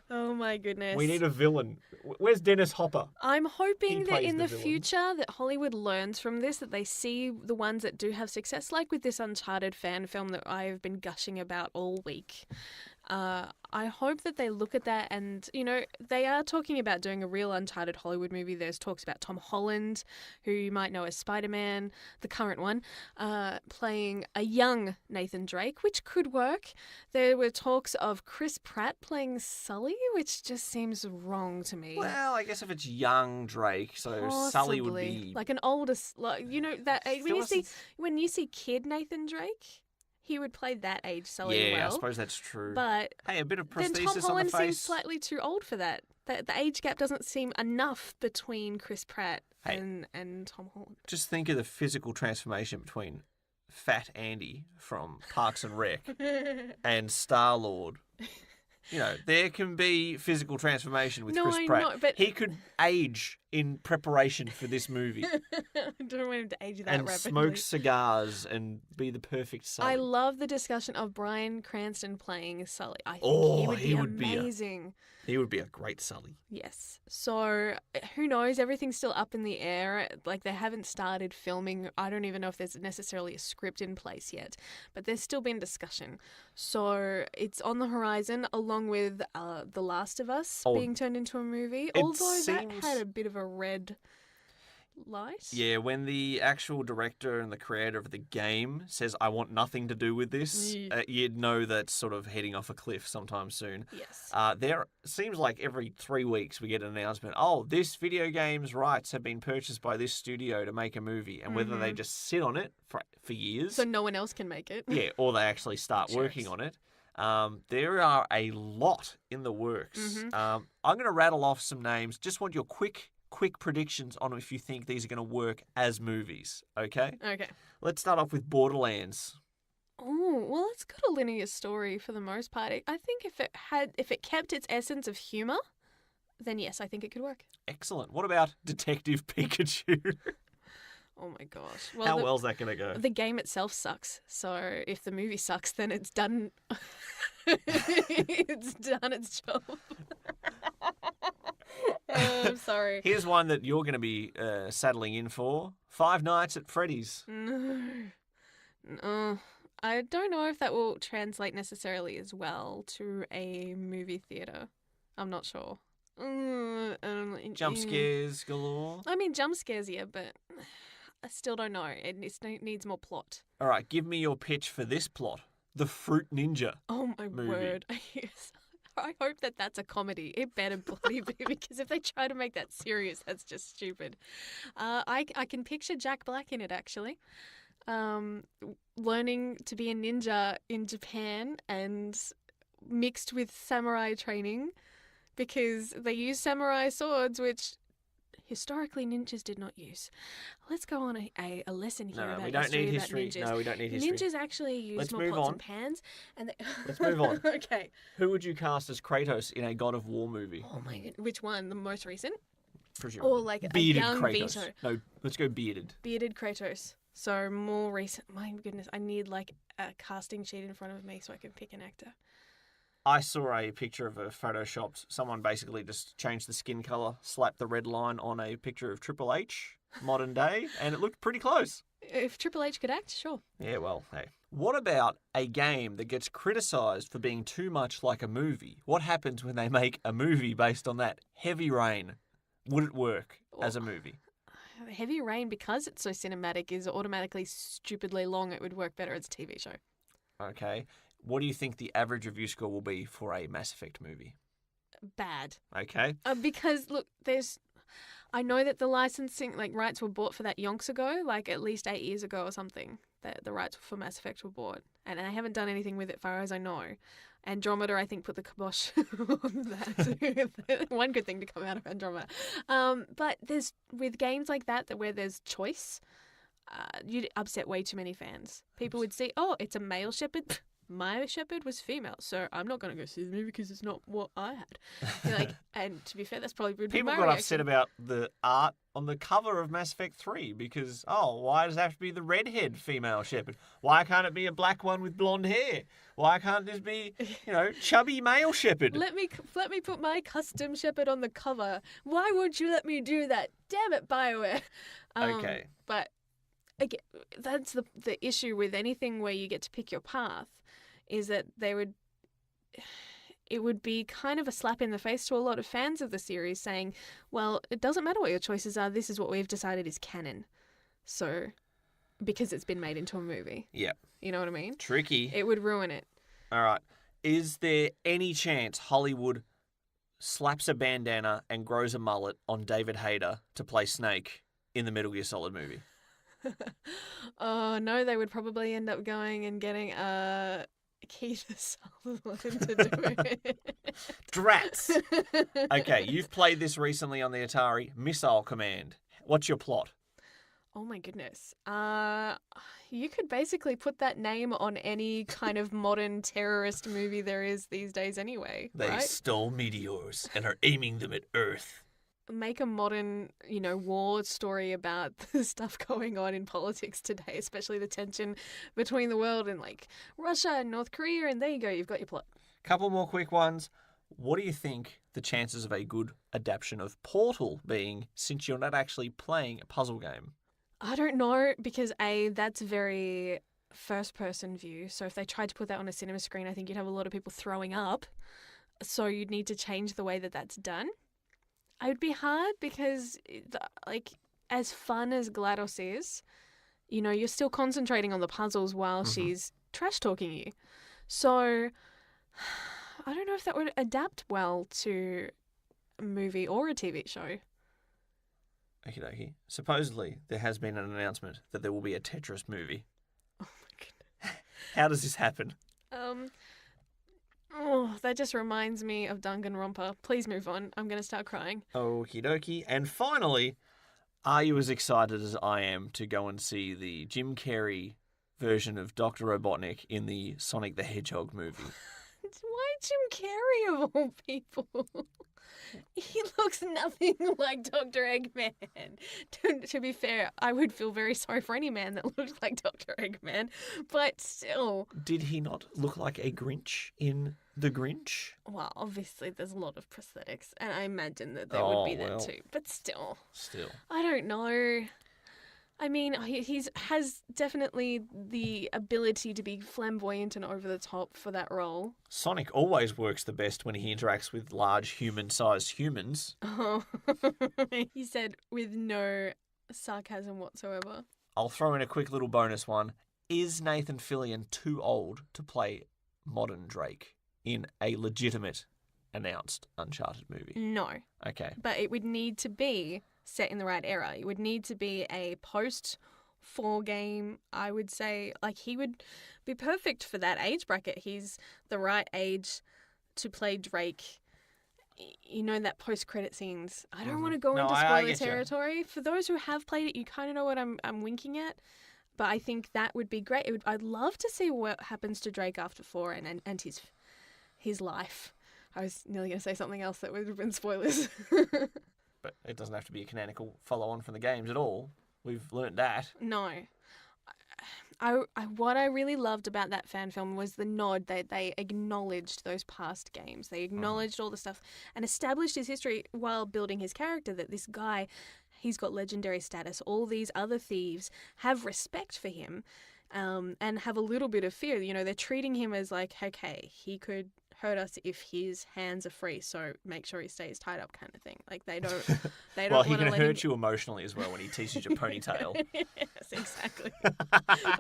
Oh my goodness. We need a villain. Where's Dennis Hopper? I'm hoping that in the villain. future that Hollywood learns from this, that they see the ones that do have success, like with this Uncharted fan film that I've been gushing about all week. I hope that they look at that and, they are talking about doing a real Uncharted Hollywood movie. There's talks about Tom Holland, who you might know as Spider-Man, the current one, playing a young Nathan Drake, which could work. There were talks of Chris Pratt playing Sully, which just seems wrong to me. Well, I guess if it's young Drake, so possibly. Sully would be like an older, that when you see kid Nathan Drake. He would play that age Sully well. Yeah, I suppose that's true. But hey, a bit of prosthesis then Tom Holland on the face. seems slightly too old for that. The age gap doesn't seem enough between Chris Pratt and Tom Holland. Just think of the physical transformation between Fat Andy from Parks and Rec and Star-Lord. There can be physical transformation with Chris Pratt. Know, but... He could age in preparation for this movie. I don't want him to age that rapidly. And smoke cigars and be the perfect Sully. I love the discussion of Bryan Cranston playing Sully. I think he would be amazing. He would be a great Sully. Yes. So, who knows? Everything's still up in the air. They haven't started filming. I don't even know if there's necessarily a script in place yet. But there's still been discussion. So, it's on the horizon, along with The Last of Us being turned into a movie. Although that had a bit of a red light. Yeah, when the actual director and the creator of the game says, I want nothing to do with this, you'd know that's sort of heading off a cliff sometime soon. Yes. There seems like every 3 weeks we get an announcement, this video game's rights have been purchased by this studio to make a movie, and whether they just sit on it for years. So no one else can make it. Yeah, or they actually start working on it. There are a lot in the works. I'm going to rattle off some names. Just want your quick predictions on if you think these are going to work as movies, okay? Okay. Let's start off with Borderlands. Oh, well, it's got a linear story for the most part. I think if it kept its essence of humour, then yes, I think it could work. Excellent. What about Detective Pikachu? Oh my gosh. Well, how well's that going to go? The game itself sucks. So if the movie sucks, then it's done. It's done its job. I'm sorry. Here's one that you're going to be saddling in for. Five Nights at Freddy's. No. I don't know if that will translate necessarily as well to a movie theatre. I'm not sure. Jump scares galore. I mean, jump scares, yeah, but I still don't know. It needs more plot. All right, give me your pitch for this plot. The Fruit Ninja. Oh, my movie. word. I hope that that's a comedy. It better bloody be, because if they try to make that serious, that's just stupid. I can picture Jack Black in it, actually. Learning to be a ninja in Japan and mixed with samurai training, because they use samurai swords, which historically ninjas did not use. Let's go on a lesson here about we don't need history. history. No, we don't need history. Ninjas actually use Let's more move pots on. and pans. And Let's move on. Okay. Who would you cast as Kratos in a God of War movie? Oh my god. Which one? The most recent? Presumably. Or like bearded a young Kratos. Vito? No, let's go bearded. Bearded Kratos. So more recent. My goodness, I need like a casting sheet in front of me so I can pick an actor. I saw a picture of a photoshopped. Someone basically just changed the skin colour, slapped the red line on a picture of Triple H, modern day, and it looked pretty close. If Triple H could act, sure. Yeah, well, hey. What about a game that gets criticised for being too much like a movie? What happens when they make a movie based on that? Heavy Rain. Would it work as a movie? Heavy Rain, because it's so cinematic, is automatically stupidly long. It would work better as a TV show. Okay. What do you think the average review score will be for a Mass Effect movie? Bad. Okay. Because, look, I know that the licensing, rights were bought for that yonks ago, at least 8 years ago or something. The rights for Mass Effect were bought. And they haven't done anything with it, far as I know. Andromeda, I think, put the kibosh on that. One good thing to come out of Andromeda. But with games like that where there's choice, you'd upset way too many fans. People would see, oh, it's a male shepherd. My shepherd was female, so I'm not going to go see the movie because it's not what I had. And to be fair, that's probably people got upset about the art on the cover of Mass Effect 3 because, why does it have to be the redhead female shepherd? Why can't it be a black one with blonde hair? Why can't this be, chubby male shepherd? Let me put my custom shepherd on the cover. Why won't you let me do that? Damn it, BioWare. Okay. But again, that's the issue with anything where you get to pick your path. Is that it would be kind of a slap in the face to a lot of fans of the series saying, well, it doesn't matter what your choices are, this is what we've decided is canon. So, because it's been made into a movie. Yeah. You know what I mean? Tricky. It would ruin it. All right. Is there any chance Hollywood slaps a bandana and grows a mullet on David Hayter to play Snake in the Metal Gear Solid movie? Oh, no, they would probably end up going and getting Keita Sutherland to do it. Drats! Okay, you've played this recently on the Atari. Missile Command. What's your plot? Oh my goodness. You could basically put that name on any kind of modern terrorist movie there is these days anyway, They right? stole meteors and are aiming them at Earth. Make a modern, war story about the stuff going on in politics today, especially the tension between the world and Russia and North Korea, and there you go, you've got your plot. Couple more quick ones. What do you think the chances of a good adaptation of Portal being, since you're not actually playing a puzzle game? I don't know, because that's very first-person view, so if they tried to put that on a cinema screen, I think you'd have a lot of people throwing up, so you'd need to change the way that that's done. It would be hard because, as fun as GLaDOS is, you're still concentrating on the puzzles while she's trash-talking you. So, I don't know if that would adapt well to a movie or a TV show. Okie dokie. Supposedly, there has been an announcement that there will be a Tetris movie. Oh, my goodness. How does this happen? That just reminds me of Danganronpa. Please move on. I'm going to start crying. Okie dokie. And finally, are you as excited as I am to go and see the Jim Carrey version of Dr. Robotnik in the Sonic the Hedgehog movie? Why Jim Carrey of all people? He looks nothing like Dr. Eggman. To be fair, I would feel very sorry for any man that looked like Dr. Eggman, but still. Did he not look like a Grinch in The Grinch? Well, obviously there's a lot of prosthetics, and I imagine that there would be that too, but still. Still. I don't know. I mean, he's has definitely the ability to be flamboyant and over the top for that role. Sonic always works the best when he interacts with large human-sized humans. Oh, he said with no sarcasm whatsoever. I'll throw in a quick little bonus one. Is Nathan Fillion too old to play modern Drake in a legitimate announced Uncharted movie? No. Okay. But it would need to be set in the right era. It would need to be a post-4 game, I would say. Like, he would be perfect for that age bracket. He's the right age to play Drake. You know, that post-credit scenes. I don't want to go into spoiler territory. For those who have played it, you kind of know what I'm winking at. But I think that would be great. I'd love to see what happens to Drake after 4 and his life. I was nearly going to say something else that would have been spoilers. But it doesn't have to be a canonical follow-on from the games at all. We've learnt that. No. What I really loved about that fan film was the nod that they acknowledged those past games. They acknowledged all the stuff and established his history while building his character, that this guy, he's got legendary status. All these other thieves have respect for him and have a little bit of fear. You know, they're treating him as like, okay, he could hurt us if his hands are free, so make sure he stays tied up, kind of thing. Like, they don't well, he can hurt you emotionally as well when he teases your ponytail. Yes, exactly.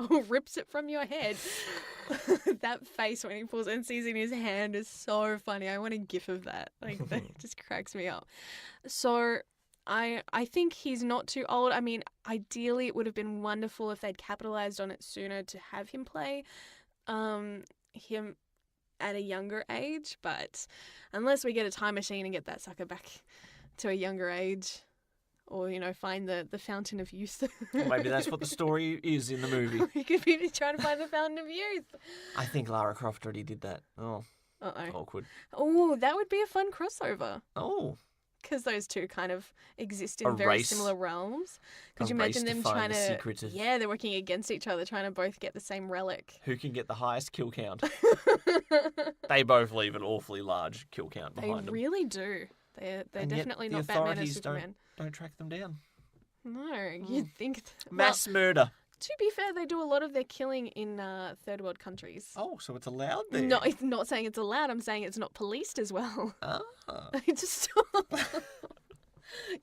Or rips it from your head. That face when he pulls and sees in his hand is so funny. I want a gif of that. Like, that just cracks me up. So I think he's not too old. I mean, ideally it would have been wonderful if they'd capitalized on it sooner to have him play him at a younger age, but unless we get a time machine and get that sucker back to a younger age, or, you know, find the fountain of youth. Or maybe that's what the story is in the movie. He could be trying to find the fountain of youth. I think Lara Croft already did that. Oh, Uh-oh. awkward. Oh, that would be a fun crossover. Oh. Because those two kind of exist in very similar realms. Could you imagine them trying to... Yeah, they're working against each other, trying to both get the same relic. Who can get the highest kill count? They both leave an awfully large kill count behind them. They really do. They're definitely not Batman or Superman. Don't track them down. No, you'd think... Mass murder. To be fair, they do a lot of their killing in third world countries. Oh, so it's allowed there? No, I'm not saying it's allowed. I'm saying it's not policed as well. Ah. Just...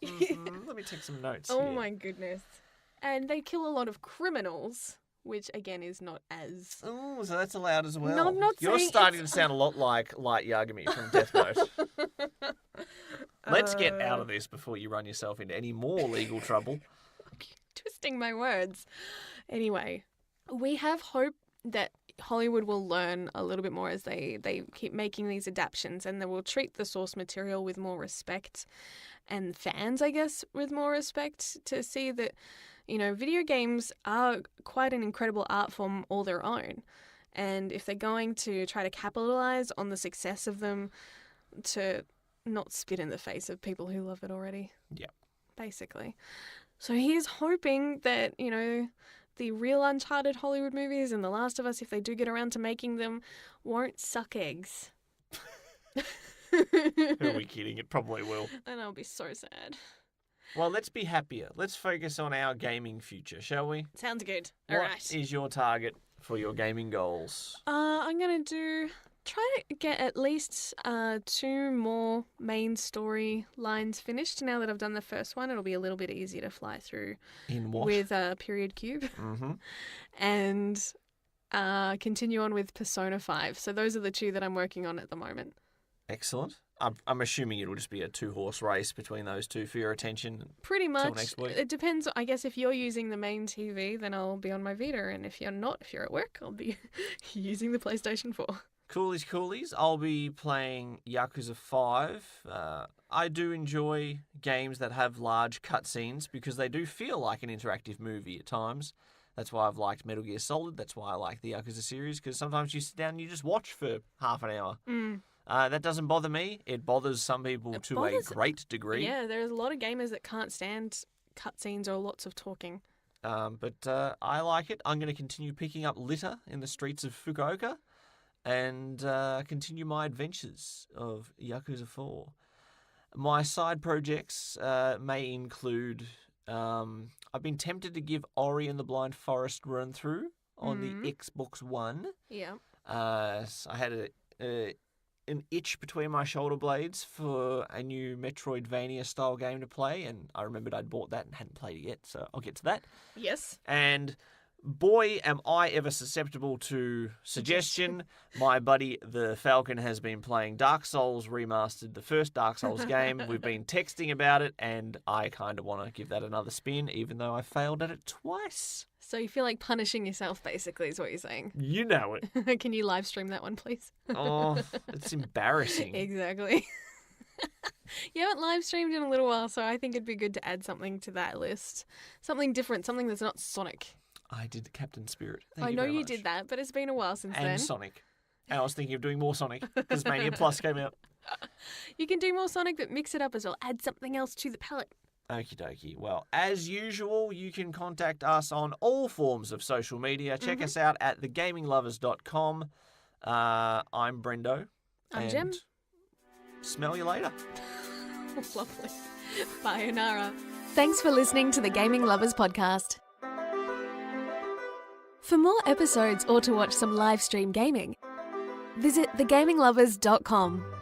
Let me take some notes Oh here. my goodness. And they kill a lot of criminals, which again is not as... Oh, so that's allowed as well. No, I'm not You're saying starting to sound a lot like Light Yagami from Death Note. Let's get out of this before you run yourself into any more legal trouble. Twisting my words. Anyway, we have hope that Hollywood will learn a little bit more as they keep making these adaptations, and they will treat the source material with more respect, and fans, I guess, with more respect, to see that, you know, video games are quite an incredible art form all their own. And if they're going to try to capitalize on the success of them, to not spit in the face of people who love it already. Yeah. Basically. So he's hoping that, you know, the real Uncharted Hollywood movies and The Last of Us, if they do get around to making them, won't suck eggs. Who are we kidding? It probably will. And I'll be so sad. Well, let's be happier. Let's focus on our gaming future, shall we? Sounds good. All right. What is your target for your gaming goals? I'm going to try to get at least 2 more main story lines finished. Now that I've done the first one, it'll be a little bit easier to fly through. In what? With Period Cube. Mm-hmm. And continue on with Persona 5. So those are the 2 that I'm working on at the moment. Excellent. I'm assuming it'll just be a 2-horse race between those 2 for your attention. Pretty much. Till next week. It depends. I guess if you're using the main TV, then I'll be on my Vita. And if you're not, if you're at work, I'll be using the PlayStation 4. Coolies. I'll be playing Yakuza 5. I do enjoy games that have large cutscenes because they do feel like an interactive movie at times. That's why I've liked Metal Gear Solid. That's why I like the Yakuza series, because sometimes you sit down and you just watch for half an hour. That doesn't bother me. It bothers some people to a great degree. Yeah, there's a lot of gamers that can't stand cutscenes or lots of talking. But I like it. I'm going to continue picking up litter in the streets of Fukuoka and continue my adventures of Yakuza 4. My side projects may include I've been tempted to give Ori and the Blind Forest run through on the Xbox One. Yeah. So I had an itch between my shoulder blades for a new Metroidvania style game to play, and I remembered I'd bought that and hadn't played it yet, so I'll get to that. Yes. And boy, am I ever susceptible to suggestion. My buddy, the Falcon, has been playing Dark Souls Remastered, the first Dark Souls game. We've been texting about it, and I kind of want to give that another spin, even though I failed at it twice. So you feel like punishing yourself, basically, is what you're saying. You know it. Can you live stream that one, please? Oh, it's embarrassing. Exactly. You haven't live streamed in a little while, so I think it'd be good to add something to that list. Something different, something that's not Sonic. I did Captain Spirit. I know you did that, but it's been a while since then. And Sonic. And I was thinking of doing more Sonic because Mania Plus came out. You can do more Sonic, but mix it up as well. Add something else to the palette. Okie dokie. Well, as usual, you can contact us on all forms of social media. Check us out at thegaminglovers.com. I'm Brendo. I'm Jem. Smell you later. Lovely. Sayonara. Thanks for listening to the Gaming Lovers podcast. For more episodes or to watch some live stream gaming, visit thegaminglovers.com.